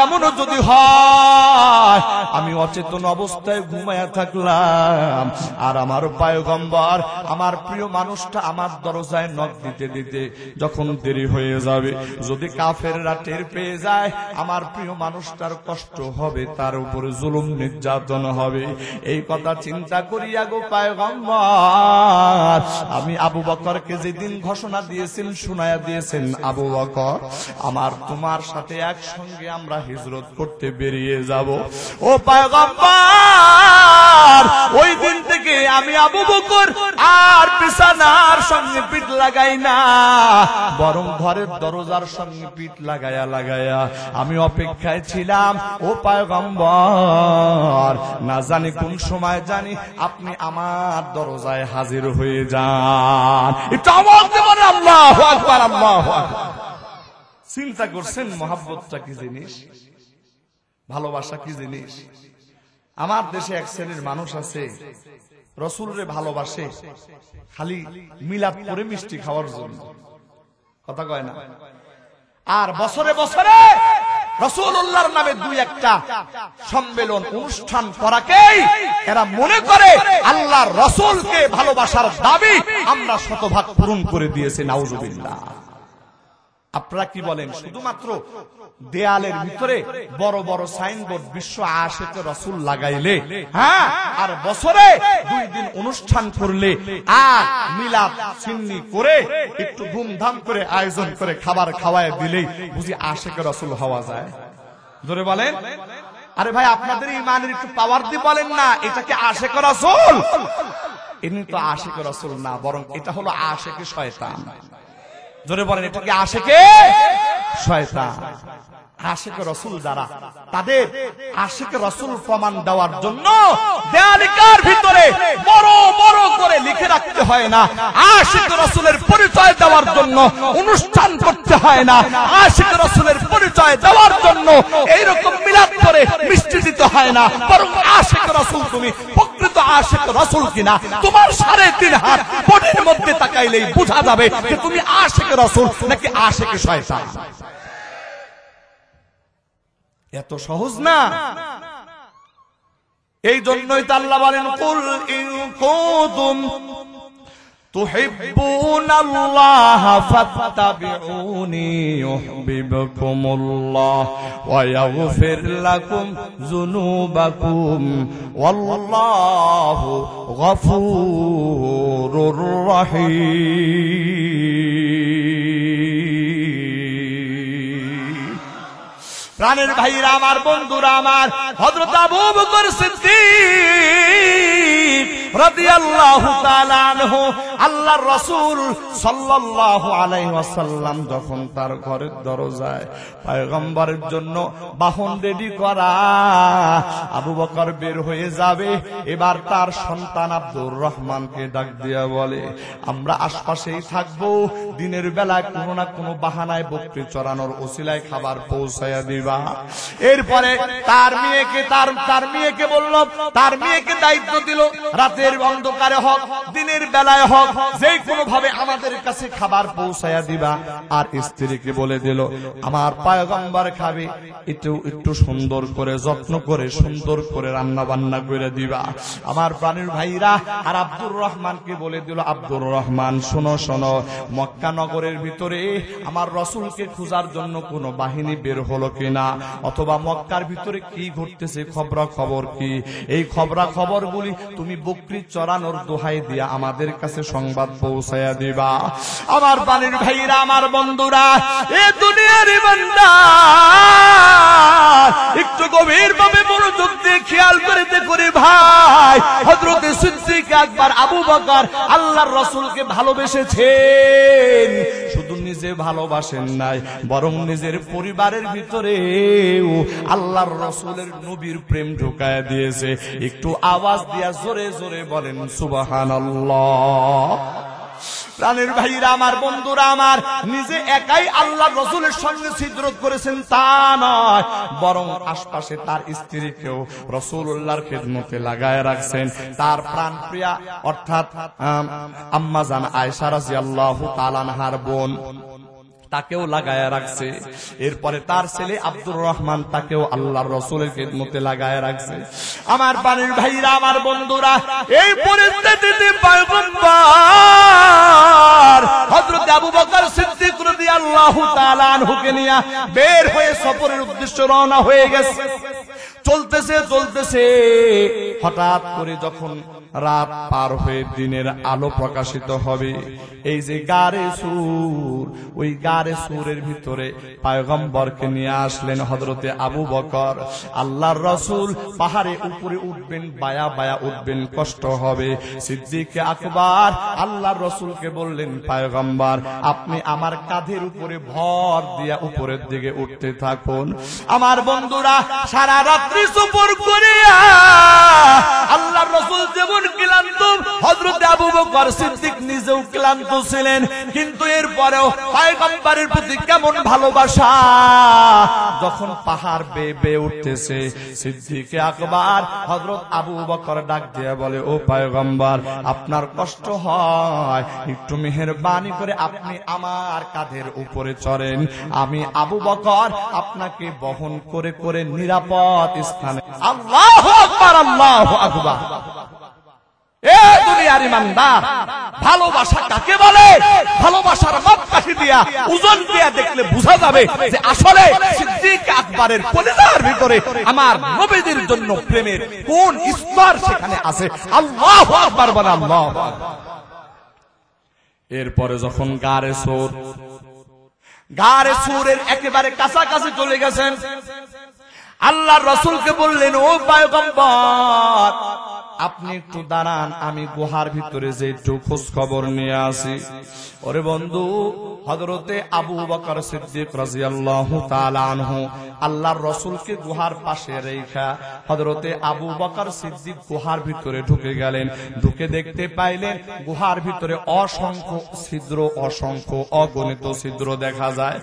এমনও যদি হয় আমি অচেতন অবস্থায় ঘুমায়া থাকলাম, আর আমার পয়গম্বর আমার প্রিয় মানুষটা আমার দরজায় নক দিতে দিতে যখন দেরি হয়ে যাবে, যদি কাফেররা টের পেয়ে যায় আমার প্রিয় মানুষটার কষ্ট হবে, তার উপরে জুলুম নির্যাতন হবে। এই কথা চিন্তা করিয়া গো পয়গম্বর আমি আবু বকরকে যেদিন ঘোষণা দিয়েছেন, শুনায়া দিয়েছেন, আবু বকর আমার তোমার সাথে একসঙ্গে আমরা হিজরত করতে বেরিয়ে যাব। ও পয়গম্বর, ওই দিন থেকে আমি আবু বকর আর বিছানার সঙ্গে পিঠ লাগাই না, বরং ঘরের দরজার সঙ্গে পিঠ লাগায়া লাগায়া আমি অপেক্ষায় ছিলাম। ও পয়গম্বর, না জানি কোন সময় জানি আপনি আমার দরজায় হাজির হয়ে যান। এটা আমার জীবন। আল্লাহু আকবার, আল্লাহু আকবার। চিন্তা করছেন মহাব্বতটা কি জিনিস, ভালোবাসা কি জিনিস? আমার দেশে এক শ্রেণীর মানুষ আছে রসুলরে ভালোবাসে খালি মিলাদ করে মিষ্টি খাওয়ার জন্য, কথা কয় না। আর বছরে বছরে রাসূলুল্লাহর নামে দুই একটা সম্মেলন অনুষ্ঠান করাকেই এরা মনে করে আল্লাহর রাসূলকে ভালোবাসার দাবি আমরা শতভাগ পূরণ করে দিয়েছি। নাউজুবিল্লাহ। আপনারা কি বলেন? শুধুমাত্র দেয়ালের ভিতরে বড় বড় সাইনবোর্ড বিশ্ব আশিকে রাসূল লাগাইলে, হ্যাঁ, আর বছরে 2 দিন অনুষ্ঠান করলে আর মিলাদ সুন্নি করে একটু ধুমধাম করে আয়োজন করে খাবার খাওয়ায় দিলেই বুঝি আশিকে রাসূল হওয়া যায়? জোরে বলেন। আরে ভাই, আপনাদের ইমানের একটু পাওয়ার দিয়ে বলেন না, এটা কি আশিকে রাসূল? ইনি তো আশিকে রাসূল না, বরং এটা হলো আশিকে শয়তান। জোরে বলেন, এটা কি আশিকে শয়তান? আশিকে রাসূল যারা, তাদের আশিকে রাসূল প্রমাণ দেওয়ার জন্য দেয়ালিকার ভিতরে বড় বড় করে লিখে রাখতে হয় না। আশিকে রাসূলের পরিচয় দেওয়ার জন্য অনুষ্ঠান করতে হয় না। আশিকে রাসূলের পরিচয় দেওয়ার জন্য এইরকম মিলাদ করে মিষ্টি দিতে হয় না, বরং আশিকে রাসূল তুমি প্রকৃত আশিকে রাসূল কিনা তোমার 3.5 হাত বডির মধ্যে তাকাইলেই বোঝা যাবে যে তুমি আশিকে রাসূল নাকি আশিকে শয়তান। এত সহজ না। এই জন্যই তো আল্লাহ বলেন, কুল ইন কুনতুম তুহিব্বুনাল্লাহ ফাত্তাবিউনি ইউহিব্বুকুমুল্লাহ ওয়া ইয়াগফির লাকুম যুনুবাকুম ওয়াল্লাহু গফুরুর রহিম। প্রাণের ভাইরা আমার, বন্ধুরা আমার, হযরত আবু বকর সিদ্দিক রাদিয়াল্লাহু তাআলা আনহু, আল্লাহর রাসূল সাল্লাল্লাহু আলাইহি ওয়াসাল্লাম যখন তার ঘরের দরজায় পয়গম্বরের জন্য বাহন রেডি করা, আবু বকর বের হয়ে যাবে, এবার তার সন্তান আব্দুর রহমানকে ডাক দিয়া বলে, আমরা আশপাশেই থাকবো, দিনের বেলায় কোনো না কোনো বাহানায় বকরি চড়ানোর ওসিলায় খাবার পৌঁছায়া দিবা। এরপরে তার মেয়েকে বলল, তার মেয়েকে দায়িত্ব দিল, রাতের অন্ধকারে হোক দিনের বেলায় হোক যে কোনো ভাবে আমাদের কাছে খাবার পৌঁছায়া দিবা। আর স্ত্রীকে বলে দিল, আমার পয়গম্বর খাবে, একটু সুন্দর করে যত্ন করে সুন্দর করে রান্না বান্না করে দিবা। আমার প্রাণের ভাইরা, আর আব্দুর রহমানকে বলে দিল, আব্দুর রহমান শোনো শোনো, মক্কা নগরের ভিতরে আমার রাসূলকে খোঁজার জন্য কোনো বাহিনী বের হলো কিনা, অথবা মক্কার ভিতরে কি ঘটতেছে খবরা খবর কি, এই খবরা খবরগুলি তুমি বকরি চড়ানোর দোহাই দিয়া আমাদের কাছে সংবাদ পৌঁছায়া দিবা। আমার পানির ভাইরা, আমার বন্ধুরা, এ দুনিয়ার ইমানদার একটু গভীরভাবে মনোযোগ দিয়ে খেয়াল করে দেখুন ভাই, হযরত সিদ্দিক আকবর আবু বকর আল্লাহর রাসূলকে ভালোবেসেছেন। শুধু নিজে ভালোবাসেন নাই, বরং নিজের পরিবারের ভিতরেও আল্লাহর রাসূলের নবীর প্রেম ঢুকায় দিয়েছে। একটু আওয়াজ দিয়া জোরে জোরে বলেন সুবহানাল্লাহ। প্রাণের ভাইরা, আমার বন্ধুরা, আমার নিজে একাই আল্লাহর রাসূলের সঙ্গে ছিদ্রত করেছেন তা নয়, বরং আশপাশে তার স্ত্রীকেও রাসূলুল্লাহর খেদমতে লাগায় রাখছেন। তার প্রাণপ্রিয়া অর্থাৎ আম্মা জান আয়েশা রাদিয়াল্লাহু তাআলা আনহার বোন, তাকেও লাগায় রাখছে। এরপরে তার ছেলে আব্দুর রহমান, তাকেও আল্লাহর রাসূলের খেদমতে লাগায় রাখছে। আমার প্রাণের ভাইরা, আমার বন্ধুরা, এই পরিস্থিতিতে পয়গম্বর হযরত আবু বকর সিদ্দিক রাদিয়াল্লাহু তাআলা আনহুকে নিয়ে বের হয়ে সফরের উদ্দেশ্যে রওনা হয়ে গেছে। চলতেছে চলতেছে, হঠাৎ করে যখন রাত পার হয়ে দিনের আলো প্রকাশিত হবে, এই যে গারে সুর, ওই গারে সুরের ভিতরে পয়গম্বরকে নিয়ে আসলেন হযরতে আবু বকর। আল্লাহর রাসূল পাহাড়ে উপরে উঠবেন, বায়া বায়া উঠবেন, কষ্ট হবে। সিদ্দিক আকবর আল্লাহর রাসূলকে বললেন, পয়গম্বর আপনি আমার কাঁধের উপরে ভর দিয়া উপরের দিকে উঠতে থাকুন। আমার বন্ধুরা, সারা রাত্রি সফর করিয়া আল্লাহর রাসূল যেমন ক্লান্ত, হযরত আবু বকর সিদ্দিক নিজেও ক্লান্ত ছিলেন, কিন্তু এরপরেও পয়গম্বরের প্রতি কেমন ভালোবাসা। যখন পাহাড় বেয়ে বেয়ে উঠতেছে, সিদ্দিক আকবর হযরত আবু বকর ডাক দিয়ে বলে, ও পয়গম্বর আপনার কষ্ট হয়, একটু মেহেরবানি করে আপনি আমার কাঁধের উপরে চড়েন, আমি আবু বকর আপনাকে বহন করে করে নিরাপদ স্থানে। আল্লাহু আকবার, আল্লাহু আকবার। এ দুনিয়ার ইমানদার, ভালোবাসা কাকে বলে? ভালোবাসার মাপকাঠি দিয়া, ওজন দিয়া দেখলে বোঝা যাবে যে আসলে সিদ্দিক আকবরের কলিজার ভিতরে আমার নবীদের জন্য প্রেমের কোন স্তর সেখানে আছে। আল্লাহু আকবার বলে, আল্লাহু আকবার। এরপরে যখন গারে সুরের একেবারে কাছাকাছি চলে গেছেন, আল্লাহর রাসূলকে বললেন, ও পয়গম্বর আপনি একটু দাঁড়ান, আমি গুহার ভিতরে যে একটু খোঁজ খবর নিয়ে আসি। ওরে বন্ধু, হযরতে আবু বকর সিদ্দিক রাদিয়াল্লাহু তাআলা আনহু আল্লাহর রাসূলকে গুহার পাশে রেখা হযরতে আবু বকর সিদ্দিক গুহার ভিতরে ঢুকে গেলেন। ঢুকে দেখতে পাইলেন গুহার ভিতরে অসংখ্য ছিদ্র, অসংখ্য অগণিত ছিদ্র দেখা যায়।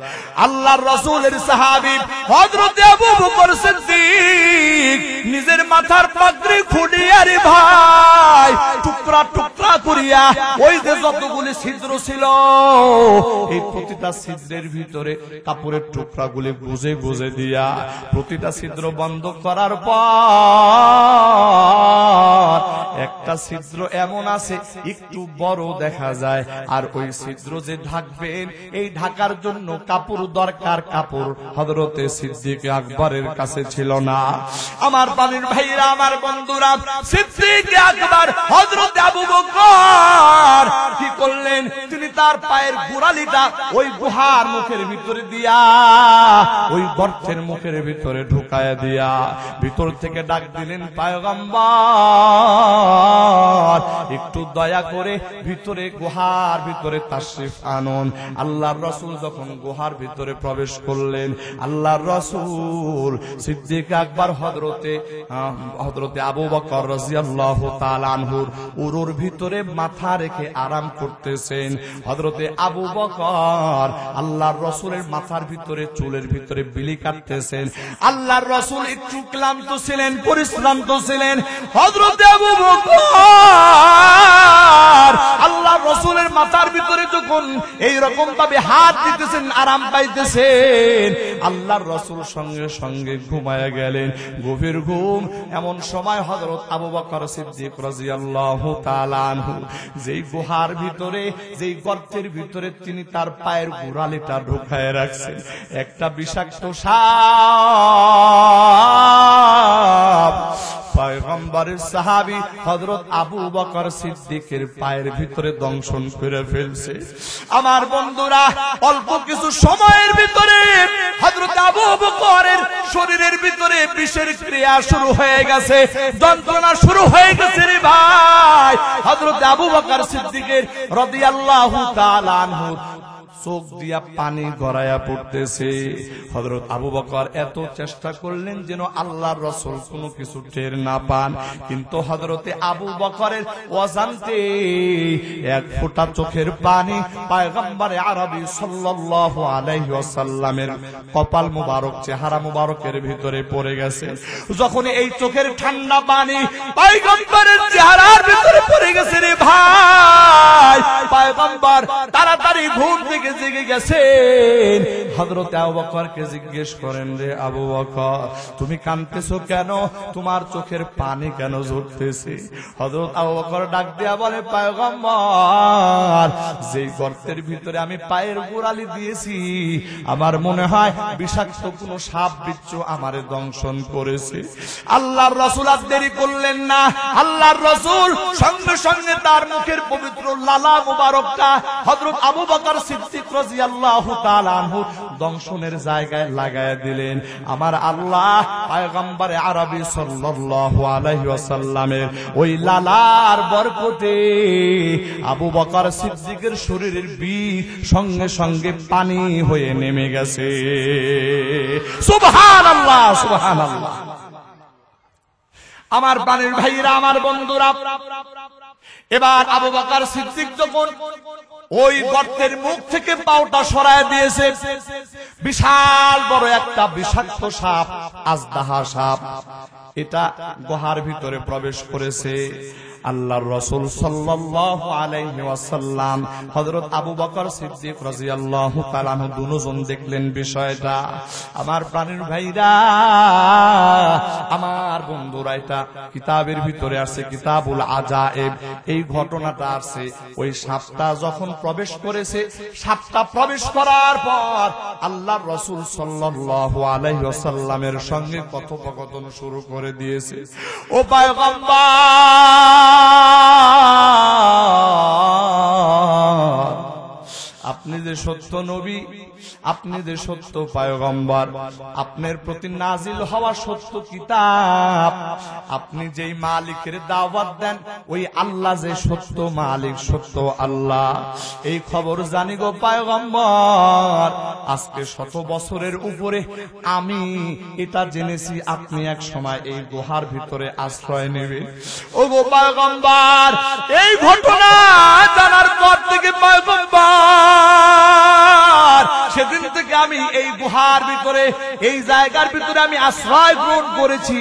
আল্লাহর রাসূলের সাহাবী হযরতে আবু বকর সিদ্দিক নিজের মাথার পাগড়ি খুলিয়ে, আরে ভাই, টুকরা টুকরা করিয়া ওই যে যতগুলি ছিদ্র ছিল, এই প্রতিটা ছিদ্রের ভিতরে কাপড়ের টুকরাগুলি গুজে গুজে দিয়া প্রতিটা ছিদ্র বন্ধ করার পর একটা ছিদ্র এমন আছে একটু বড় দেখা যায়, আর ওই ছিদ্র যে ঢাকবেন, এই ঢাকার জন্য কাপড় দরকার, কাপড় হযরতে সিদ্দিক আকবরের কাছে ছিল না। আমার পানির ভাইরা, আমার বন্ধুরা, সিদ্দিক আকবর হযরত আবু বকর কি করলেন, তিনি তার পায়ের গোড়ালিটা ওই গুহার মুখের ভিতরে দিয়া, ওই গর্তের মুখের ভিতরে ঢুকায়া দিয়া ভিতর থেকে ডাক দিলেন, পয়গম্বর একটু দয়া করে ভিতরে গুহার ভিতরে তাশরিফ আনুন। আল্লাহর রাসূল যখন গুহার ভিতরে প্রবেশ করলেন, আল্লাহর রাসূল সিদ্দিক আকবর হযরতে আবু বকর রাদিয়াল্লাহু তাআলা আনহুর উরুর ভিতরে মাথা রেখে আরাম করতেছেন। হযরতে আবু বকর আল্লাহর রাসূলের মাথার ভিতরে, চুলের ভিতরে বিলি কাটতেছেন। আল্লাহর রাসূল একটু ক্লান্ত ছিলেন, পরিশ্রান্ত ছিলেন। হযরতে আবু বকর আল্লাহর রাসূলের মাথার ভিতরে যখন এই রকম ভাবে হাত দিতেছেন, আরাম পাইতেছেন, আল্লাহর রাসূল সঙ্গে সঙ্গে ঘুমায়া গেলেন, গভীর ঘুম। এমন সময় হযরত আবু বকর সিদ্দিক রাদিয়াল্লাহু তাআলা আনহু যেই গুহার ভিতরে, যেই গর্তের ভিতরে তিনি তার পায়ের গোড়ালিটা ঢুকায় রাখছেন, একটা বিষাক্ত সাপ পয়গম্বরের সাহাবী হযরত আবু বকর সিদ্দিকের পায়ের ভিতরে দংশন করে ফেলছে। আমার বন্ধুরা, অল্প কিছু সময়ের ভিতরে হযরত আবু বকরের শরীরের ভিতরে বিষের ক্রিয়া শুরু হয়ে গেছে, যন্ত্রণা শুরু হয়ে গেছে রে ভাই। হযরত আবু বকর সিদ্দিকের রাদিয়াল্লাহু তাআলা আনহু চোখ দিয়া পানি গড়াইয়া পড়তেছে। হযরত আবু বকর এত চেষ্টা করলেন যেন আল্লাহর রাসূল কোনো কিছু টের না পান, কিন্তু হযরতে আবু বকরের অজান্তে এক ফোঁটা চোখের পানি পয়গম্বর আরবি সাল্লাল্লাহু আলাইহি ওয়াসাল্লামের কপাল মুবারক, চেহারা মুবারকের ভিতরে পড়ে গেছে। যখন এই চোখের ঠান্ডা পানি পয়গম্বরের চেহারার ভিতরে পড়ে গেছে রে ভাই, পয়গম্বর তাড়াতাড়ি ঘুম থেকে জেগে গেছেন। হযরত আবু বকরকে জিজ্ঞেস করেন, রে আবু বকর, তুমি কাঁদতেছো কেন? তোমার চোখের পানি কেন ঝরতেছে? হযরত আবু বকর ডাক দিয়া বলে, পয়গম্বর, যেই গর্তের ভিতরে আমি পায়ের গোড়ালি দিয়েছি, আমার মনে হয় বিষাক্ত কোনো সাপ বিচ্ছু আমারে দংশন করেছে। আল্লাহর রাসূল আর দেরি করলেন না। আল্লাহর রাসূল সঙ্গে সঙ্গে তার মুখের পবিত্র লালা মুবারকটা হযরত আবু বকর সিদ্দিক রাদিয়াল্লাহু তাআলা আনহু দংশনের জায়গায় লাগায় দিলেন। আমার আল্লাহ পয়গম্বর আরবি সাল্লাল্লাহু আলাইহি ওয়াসাল্লামের ওই লালার বরকতে আবু বকর সিদ্দিকের শরীরের বিষ সঙ্গে সঙ্গে পানি হয়ে নেমে গেছে। সুবহানাল্লাহ, সুবহানাল্লাহ। আমার প্রাণের ভাইরা, আমার বন্ধুরা, এবার আবু বকর সিদ্দিক যখন ওই গর্তের মুখ থেকে পাওটা সরায় দিয়েছে, বিশাল বড় একটা বিষাক্ত সাপ, আজদাহা সাপ, এটা গুহার ভিতরে প্রবেশ করেছে। আল্লাহর রাসূল সাল্লাল্লাহু আলাইহি ওয়াসাল্লাম, হযরত আবু বকর সিদ্দিক রাদিয়াল্লাহু তাআলা আনহু দুজন দেখলেন বিষয়টা। আমার প্রাণের ভাইরা, আমার বন্ধুরা, এটা কিতাবের ভিতরে আছে, কিতাবুল আজায়েব। এই ঘটনাটা আছে, ওই সাপটা যখন প্রবেশ করেছে, সাপটা প্রবেশ করার পর আল্লাহর রাসূল সাল্লাল্লাহু আলাইহি ওয়াসাল্লামের সঙ্গে কথোপকথন শুরু করে দিয়েছে। ও পয়গম্বর, আপনি যে সত্য নবী, আপনি যে সত্য পয়গম্বর, আপনার প্রতি নাজিল হওয়া সত্য কিতাব, আপনি যেই মালিকের দাওয়াত দেন ওই আল্লাহ যে সত্য মালিক, সত্য আল্লাহ, এই খবর জানি গো পয়গম্বর। আজকে 100 বছরের উপরে আমি এটা জেনেছি আপনি এক সময় এই গুহার ভিতরে আশ্রয় নেবেন। ও গো পয়গম্বর, এই ঘটনা জানার পর থেকে পয়গম্বর সেদিন থেকে আমি এই গুহার ভিতরে, এই জায়গার ভিতরে আমি আশ্রয় গ্রহণ করেছি।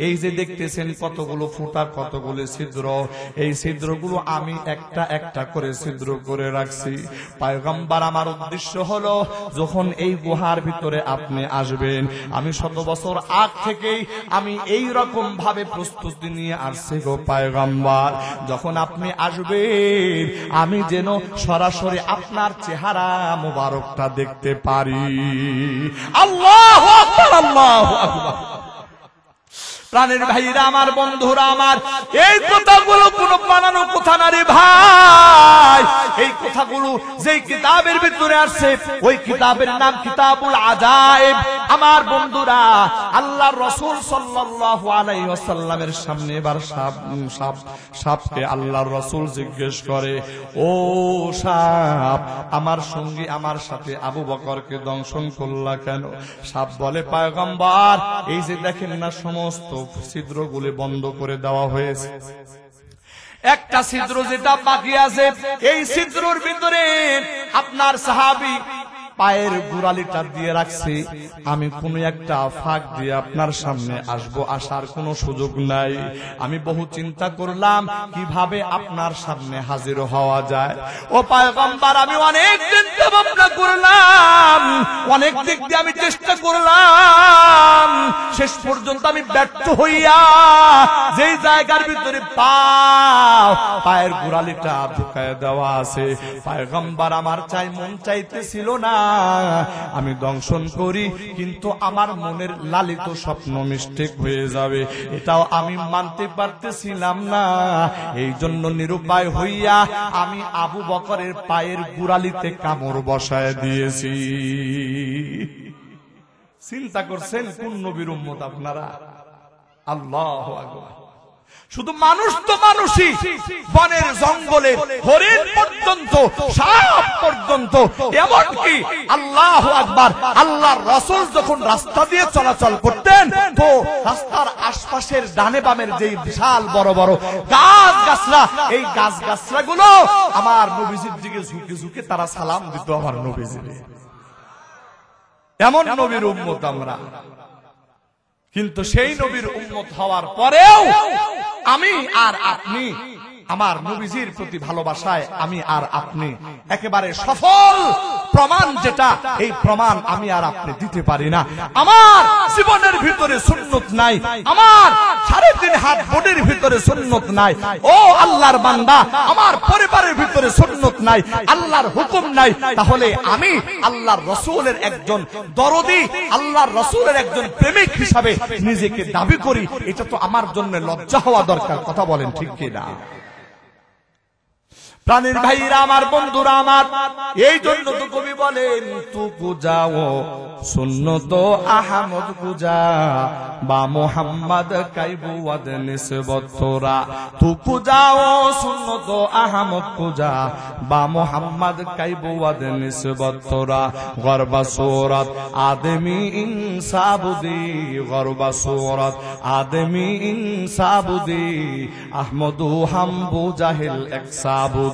এই যে দেখতেছেন কতগুলো ফুটা, কতগুলো ছিদ্র, এই ছিদ্রগুলো আমি একটা একটা করে ছিদ্র করে রাখছি। পয়গম্বর, আমার উদ্দেশ্য হলো যখন এই গুহার ভিতরে আপনি আসবেন, আমি 100 বছর আগ থেকেই আমি এই রকম ভাবে প্রস্তুতি নিয়ে আসছি গো পয়গম্বর। যখন আপনি আসবেন আমি যেন সরাসরি আপনার চেহারা মুবারকটা দেখতে পারি। আল্লাহু আকবার, আল্লাহু আকবার। প্রাণের ভাইরা, আমার বন্ধুরা, আমার এই কথাগুলো কোনো বানানো কথা না রে ভাই। এই কথাগুলো যেই কিতাবের ভিতরে আসছে ওই কিতাবের নাম কিতাবুল আজায়েব। আমার বন্ধুরা, আল্লাহর রাসূল সাল্লাল্লাহু আলাইহি ওয়াসাল্লামের সামনে এবার সাপকে আল্লাহর রাসূল জিজ্ঞেস করে, ও সাপ, আমার সঙ্গী আমার সাথে আবু বকরকে দংশন করলা কেন? সাপ বলে, পয়গম্বর, এই যে দেখেন না সমস্ত ছিদ্রগুলি বন্ধ করে দেওয়া হয়েছে, একটা ছিদ্র যেটা বাকি আছে, এই ছিদ্রের ভিতরে আপনার সাহাবী পায়ের গোড়ালিটা দিয়ে রাখছি। আমি কোন একটা ফাঁক দিয়ে আপনার সামনে আসবো, আসার কোনো সুযোগ নাই। আমি বহু চিন্তা করলাম কিভাবে আপনার সামনে হাজির হওয়া যায়। ও পয়গম্বর, আমি অনেক চিন্তা ভাবনা করলাম, অনেক দিক দিয়ে আমি চেষ্টা করলাম, শেষ পর্যন্ত আমি ব্যর্থ হইয়া যেই জায়গার ভিতরে পায়ের গোড়ালিটা ঢুকায় দেওয়া আছে, পয়গম্বর, আমার চাই মন চাইতেছিল না আমি দংশন করি, কিন্তু আমার মনের লালিত স্বপ্ন মিস্টেক হয়ে যাবে, এটাও আমি মানতে পারতেছিলাম না। এই জন্য নিরুপায় হইয়া আমি আবু বকরের পায়ের গোড়ালিতে কামড় বসায় দিয়েছি। চিন্তা করছেন কোন নবীর উম্মত আপনারা? আল্লাহু আকবার। শুধু মানুষ তো মানুষই, বনের জঙ্গলে হরিণ পর্যন্ত, সাপ পর্যন্ত, এমনকি আল্লাহু আকবার, আল্লাহর রাসূল যখন রাস্তা দিয়ে চলাচল করতেন তো রাস্তার আশপাশের ডানে বামের যে বিশাল বড় বড় গাছ গাছরা, এই গাছ গাছরাগুলো আমার নবীজির দিকে ঝুঁকে ঝুঁকে তারা সালাম দিত আমার নবীজিকে। এমন নবীর উম্মত আমরা। কিন্তু সেই নবীর উম্মত হওয়ার পরেও আমি আর আপনি আমার নবীজির প্রতি ভালোবাসায় আমি আর আপনি একেবারে সফল। প্রমাণ যেটা, এই প্রমাণ আমি আর আপনি দিতে পারি না। আমার জীবনের ভিতরে সুন্নত নাই, আমার 3.5 হাত বডির ভিতরে সুন্নত নাই। ও আল্লাহর বান্দা, আমার পরিবারের ভিতরে সুন্নত নাই, আল্লাহর হুকুম নাই। তাহলে আমি আল্লাহর রাসূলের একজন দরদি, আল্লাহর রাসূলের একজন প্রেমিক হিসাবে নিজেকে দাবি করি, এটা তো আমার জন্য লজ্জা হওয়া দরকার। কথা বলেন ঠিক কি না? প্রাণের ভাইরা আমার, বন্ধুরা আমার, এই জন্য তো কবি বলেন তু পূজাও সুন্নত আহমদ পূজা বা মোহাম্মদ কাইবুয়াদ নিসবত তোরা। তু পূজাও সুন্নত আহমদ পূজা বা মোহাম্মদ কাইবুয়াদ নিসবত তোরা। গরবা সুরত আদমি ইনসাবুদি, গরবা সুরত আদমি ইনসাবুদি, আহমদু হামবু জাহিল একসাবুদি।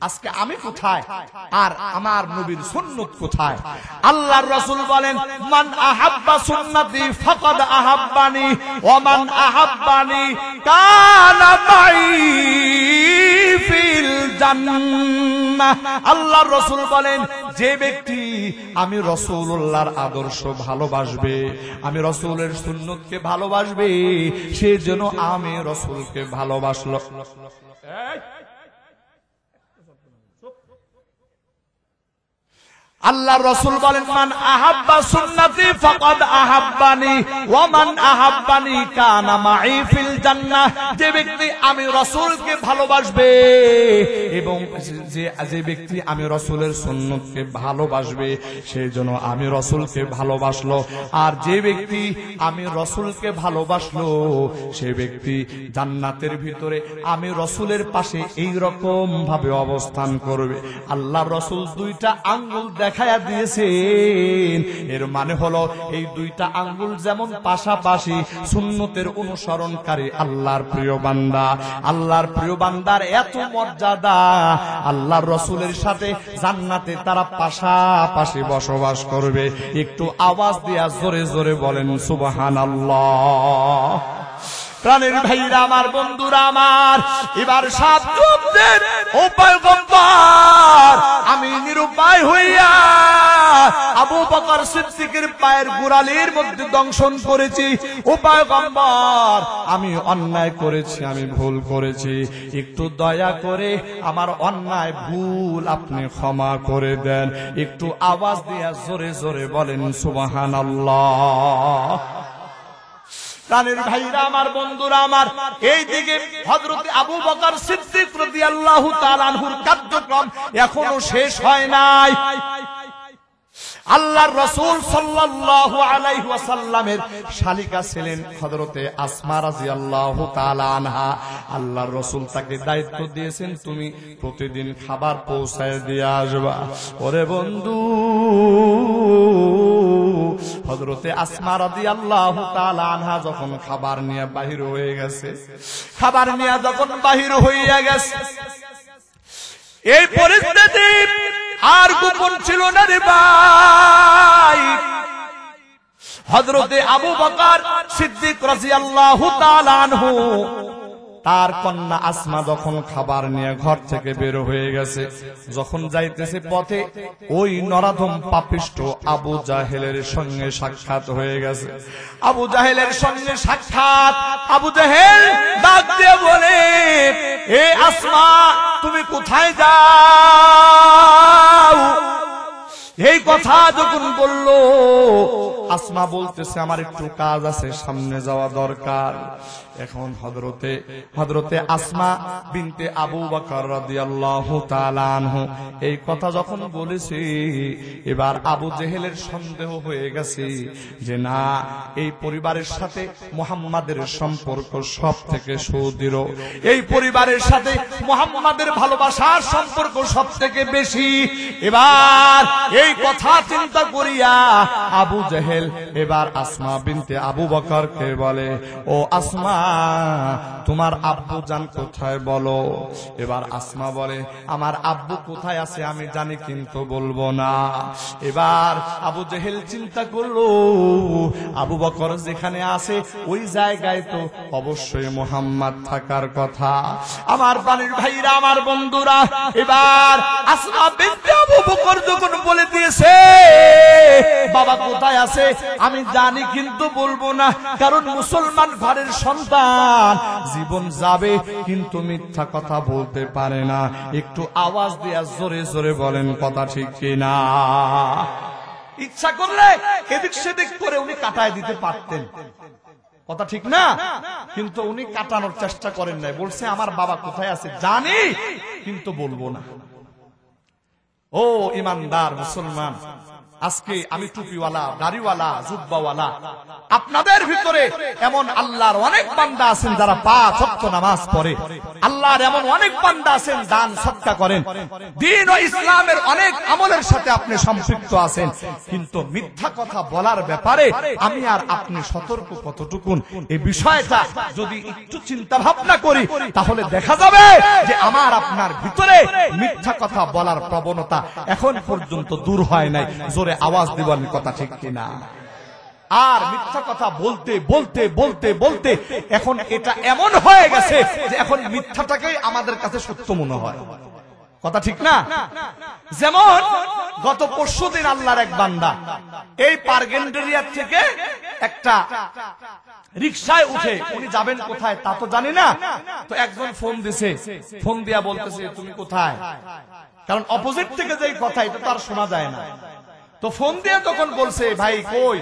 আজকে আমি কোথায় আর আমার নবীর সুন্নত কোথায়? আল্লাহর রাসূল বলেন মান আহাব্বা সুন্নতি ফাকাদ আহাব্বানি ওয়া মান আহাব্বানি কানা মাই ফিল জান্নাহ। আল্লাহর রাসূল বলেন যে ব্যক্তি আমি রাসূলুল্লাহর আদর্শ ভালোবাসবে, আমি রাসূলের সুন্নতকে ভালোবাসবে, সে যেন আমি রাসূলকে ভালোবাসলো। আল্লাহর রাসূল বলেন মান আহাব্বা সুন্নতি ফাকাদ আহাব্বানি ওয়া মান আহাব্বানি কানা মাই ফিল জান্নাহ। যে ব্যক্তি আমি রাসূলকে ভালোবাসবে এবং যে ব্যক্তি আমি রাসূলের সুন্নতকে ভালোবাসবে, সে যেন আমি রাসূলকে ভালোবাসলো। আর যে ব্যক্তি আমি রাসূলকে ভালোবাসলো, সে ব্যক্তি জান্নাতের ভিতরে আমি রাসূলের পাশে এই রকম ভাবে অবস্থান করবে। আল্লাহর রাসূল 2টা আঙ্গুল দেখায়া দিয়েছেন, এর মানে হলো এই 2টা আঙ্গুল যেমন পাশাপাশি সুন্নতের অনুসরণকারী আল্লাহর প্রিয় বান্দা, আল্লাহর প্রিয় বান্দার এত মর্যাদা, আল্লাহর রাসূলের সাথে জান্নাতে তারা পাশাপাশি বসবাস করবে। একটু আওয়াজ দিয়া জোরে জোরে বলেন সুবহানাল্লাহ। প্রাণের ভাইরা আমার, বন্ধুরা আমার, এবার সাত যুদ্ধের ও পয়গম্বর, আমি নিরুপায় হইয়া আবু বকর সিদ্দিকের পায়ের গোড়ালির মধ্যে দংশন করেছি। ও পয়গম্বর, আমি অন্যায় করেছি, আমি ভুল করেছি, একটু দয়া করে আমার অন্যায় ভুল আপনি ক্ষমা করে দেন। একটু আওয়াজ দিয়া জোরে জোরে বলেন সুবহানাল্লাহ। প্রাণের ভাইরা আমার, বন্ধুরা আমার, এই দিকে হযরত আবু বকর সিদ্দিক রাদিয়াল্লাহু তাআলা আনহুর কার্যক্রম এখনো শেষ হয় নাই। আল্লাহর রাসূল সাল্লাল্লাহু আলাইহি ওয়াসাল্লামের শালিকা ছিলেন হযরতে আসমা রাদিয়াল্লাহু তাআলা আনহা। আল্লাহর রাসূল তাকে দায়িত্ব দিয়েছেন, তুমি প্রতিদিন খাবার পৌঁছায় দিয়ে আসবা। ওরে বন্ধু, হযরতে আসমা রাদিয়াল্লাহু তাআলা আনহা যখন খাবার নিয়ে বাহির হয়ে গেছে, খাবার নিয়ে যখন বাহির হইয়া গেছে, এই পরিস্থিতি আর গোপন ছিল না রে ভাই। হযরতে আবু বকর সিদ্দিক রাদিয়াল্লাহু তাআলা আনহু তার কন্যা আসমা যখন খাবার নিয়ে ঘর থেকে বের হয়ে গেছে, যখন যাইতেছে পথে ওই নরাধম পাপিষ্ঠ আবু জাহেলের সঙ্গে সাক্ষাৎ হয়ে গেছে। আবু জাহেলের সঙ্গে সাক্ষাৎ, আবু জাহেল ডাক দিয়ে বলে, এ আসমা তুমি কোথায় যাও? এই কথা যখন বলল, আসমা বলতেছে আমার একটু কাজ আছে, সামনে যাওয়া দরকার। এখন হযরতে আসমা বিনতে আবু বকর রাদিয়াল্লাহু তাআলা আনহু এই কথা যখন বলেছে, এবার আবু জেহেলের সন্দেহ হয়ে গেছে যে না, এই পরিবারের সাথে মুহাম্মাদের সম্পর্ক সব থেকে সুদৃঢ়, এই পরিবারের সাথে মুহাম্মাদের ভালোবাসার সম্পর্ক সব থেকে বেশি। এবার এই কথা চিন্তা করিয়া আবু জেহেল এবার আসমা বিনতে আবু বকরকে বলে, ও আসমা তোমার আব্বু জান কোথায় বলো। এবার আসমা বলে, আমার আব্বু কোথায় আছে আমি জানি কিন্তু বলবো না। এবার আবু জেহেল চিন্তা করলো, আবু বকর যেখানে আছে ওই জায়গায় তো অবশ্যই মুহাম্মদ থাকার কথা। আমার প্রাণের ভাইরা, আমার বন্ধুরা, এবার আসমা বিনতে আবু বকর যখন বলে দিয়েছে বাবা কোথায় আছে আমি জানি কিন্তু বলবো না, কারণ মুসলমান ঘরের সন্তান জীবন যাবে কিন্তু মিথ্যা কথা বলতে পারে না। একটু আওয়াজ দিয়া জোরে জোরে বলেন কথা ঠিক কিনা? ইচ্ছা করলে এদিক সেদিক করে উনি কাটায় দিতে পারতেন, কথা ঠিক না? কিন্তু উনি কাটানোর চেষ্টা করেন নাই, বলছে আমার বাবা কোথায় আছে জানি কিন্তু বলবো না। ও ইমানদার মুসলমান, আজকে আমি টুপিওয়ালা, দাড়িওয়ালা, জুব্বাওয়ালা, আপনাদের ভিতরে এমন আল্লাহর অনেক বান্দা আছেন যারা 5 ওয়াক্ত নামাজ পড়ে, আল্লাহর এমন অনেক বান্দা আছেন দান সদকা করেন, দ্বীন ও ইসলামের অনেক আমলের সাথে আপনি সম্পৃক্ত আছেন, কিন্তু মিথ্যা কথা বলার ব্যাপারে আমি আর আপনি সতর্ক কতটুকুন, এই বিষয়টা যদি একটু চিন্তা ভাবনা করি তাহলে দেখা যাবে যে আমার আপনার ভিতরে মিথ্যা কথা বলার প্রবণতা এখন পর্যন্ত দূর হয় নাই। জোরে আওয়াজ দিবেন কথা ঠিক কিনা? আর মিথ্যা কথা বলতে বলতে বলতে বলতে এখন এটা এমন হয়ে গেছে যে এখন মিথ্যাটাকেই আমাদের কাছে সত্য মনে হয়, কথা ঠিক না? যেমন গত পরশুদিন আল্লাহর এক বান্দা এই পারগেন্ডেরিয়া থেকে একটা রিকশায় উঠে, উনি যাবেন কোথায় তা তো জানি না, তো একজন ফোন দিছে, ফোন দিয়া বলতেছে তুমি কোথায়, কারণ অপোজিট থেকে যে কথা এটা তো আর শোনা যায় না। তো ফোন দিয়ে তখন বলছে ভাই কই,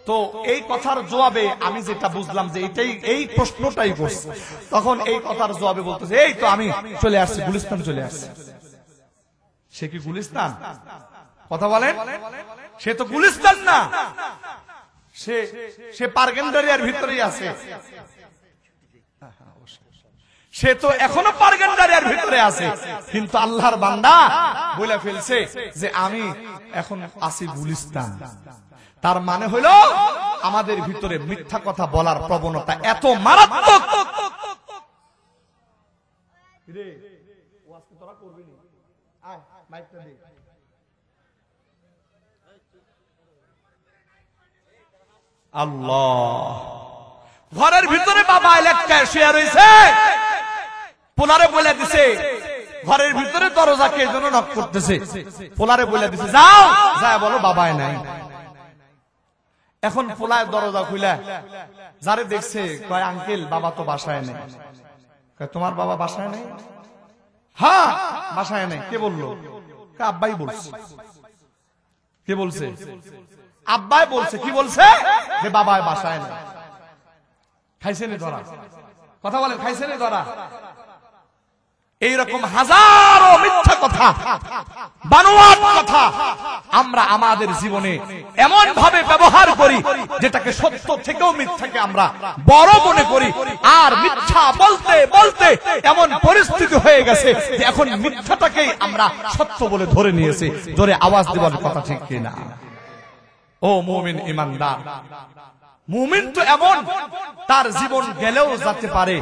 তো এই কথার জবাবে আমি যেটা বুঝলাম যে এটাই, এই প্রশ্নটাই করছে, তখন এই কথার জবাবে বলতেছে এই তো আমি চলে আসছি, গুলিস্তান চলে আসছি। সে কি গুলিস্তান? কথা বলেন, সে তো গুলিস্তান না, সে পারগেন্ডারিয়ার ভিতরেই আছে, সে তো এখনো পারগেন্ডারিয়ার ভিতরে আছে, কিন্তু আল্লাহর বান্দা বলে ফেলছে যে আমি এখন আছি গুলিস্তান। তার মানে হলো আমাদের ভিতরে মিথ্যা কথা বলার প্রবণতা এত মারাত্মক। আল্লাহ, ঘরের ভিতরে বাবা ইলেকট্রিক শুয়ে রয়েছে, পোলারে বলে দিছে, ঘরের ভিতরে দরজা কে যেন নক করতেছে, পোলারে বলে দিছে যাও, যায় বলো বাবাই নাই। এখন পোলায় দরজা খুলে যারে দেখছে কয় আঙ্কেল বাবা তো বাসায় নেই। তোমার বাবা বাসায় নেই? হ্যাঁ বাসায় নেই। কে বললো? আব্বাই বলছে। কে বলছে? আব্বাই বলছে। কি বলছে? যে বাবা বাসায় নেই। খাইছেনি ধরা? কথা বলেন, খাইছেনি ধরা? এইরকম হাজারো মিথ্যা কথা, বানোয়াট কথা আমরা আমাদের জীবনে এমন ভাবে ব্যবহার করি যেটাকে সত্য থেকেও মিথ্যাকে আমরা বড় মনে করি। আর মিথ্যা বলতে বলতে এমন পরিস্থিতি হয়ে গেছে যে এখন মিথ্যাটাকেই আমরা সত্য বলে ধরে নিয়েছি। জোরে আওয়াজ দেবার কথা ঠিক কিনা? ও মুমিন ইমানদার, মুমিন তো এমন তার জীবন গেলেও যেতে পারে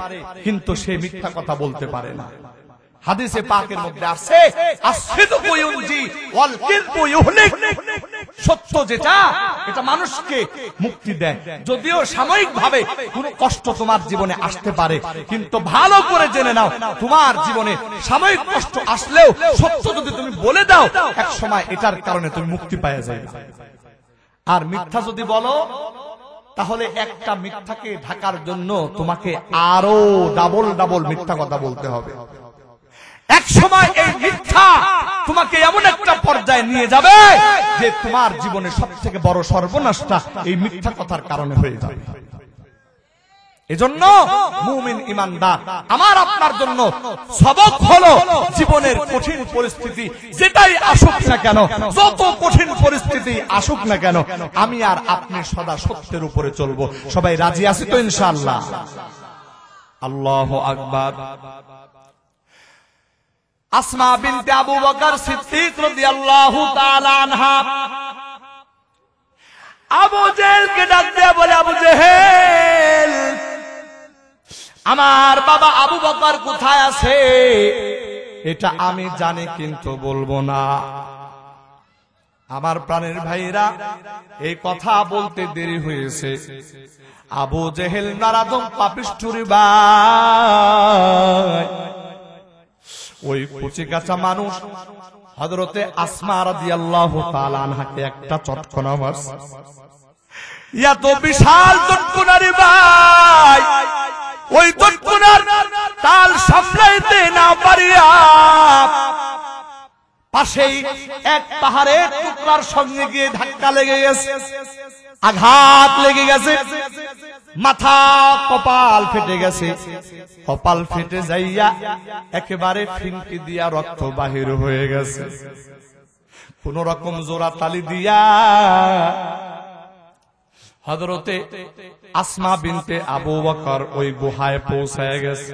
কিন্তু সে মিথ্যা কথা বলতে পারে না। হাদিসে পাকের মধ্যে আছে আসিদকু ইউনজি ওয়াল কিযবু ইউহলিক, সত্য যেটা এটা মানুষকে মুক্তি দেয়। যদিও সাময়িক ভাবে কোনো কষ্ট তোমার জীবনে আসতে পারে, কিন্তু ভালো করে জেনে নাও তোমার জীবনে সাময়িক কষ্ট আসলেও সত্য যদি তুমি বলে দাও, এক সময় এটার কারণে তুমি মুক্তি পেয়ে যাবে। আর মিথ্যা যদি বলো, তাহলে একটা মিথ্যাকে ঢাকার জন্য তোমাকে আরো ডাবল ডাবল মিথ্যা কথা বলতে হবে। এক সময় এই মিথ্যা তোমাকে এমন একটা পর্যায়ে নিয়ে যাবে যে তোমার জীবনে সবথেকে বড় সর্বনাশটা এই মিথ্যা কথার কারণে হয়ে যাবে। এজন্য মুমিন ইমানদার আমার আপনার জন্য সবক হলো, জীবনের কঠিন পরিস্থিতি যেটাই আসুক না কেন, যত কঠিন পরিস্থিতি আসুক না কেন, আমি আর আপনি সদা সত্যের উপরে চলবো। সবাই রাজি আছি তো ইনশাআল্লাহ? আল্লাহু আকবার। আসমা বিনতে আবু বকর সিদ্দিক রাদিয়াল্লাহু তাআলা আনহা আবু জেহেলকে ডাক দিয়ে বলে, আবু জেহেল, আমার বাবা আবু বকর কোথায় আছে এটা আমি জানি, কিন্তু বলবো না। আমার প্রাণের ভাইরা, এই কথা বলতে দেরি হয়েছে। আবু জেহেল নারাদম পাপিষ্ঠুর ভাই, ওই কুচি কাঁচা মানুষ হযরতে আসমা রাদিয়াল্লাহু তাআলা আনহাকে একটা চটকনা মারছে। এত বিশাল চটকনারি ভাই, ওই চটকনার তাল সামলাইতে না পারিয়া পাশেই এক পাহাড়ের টুকরার সঙ্গে গিয়ে ধাক্কা লেগে গেছে, আঘাত লেগে গেছে, মাথা কপাল ফেটে গেছে। কপাল ফেটে যাইয়া একেবারে ফিনকি দিয়া রক্ত বাহির হয়ে গেছে। কোন রকম জোড়া তালি দিয়া হযরতে আসমা বিনতে আবু বকর ওই গুহায় পৌঁছায় গেছে।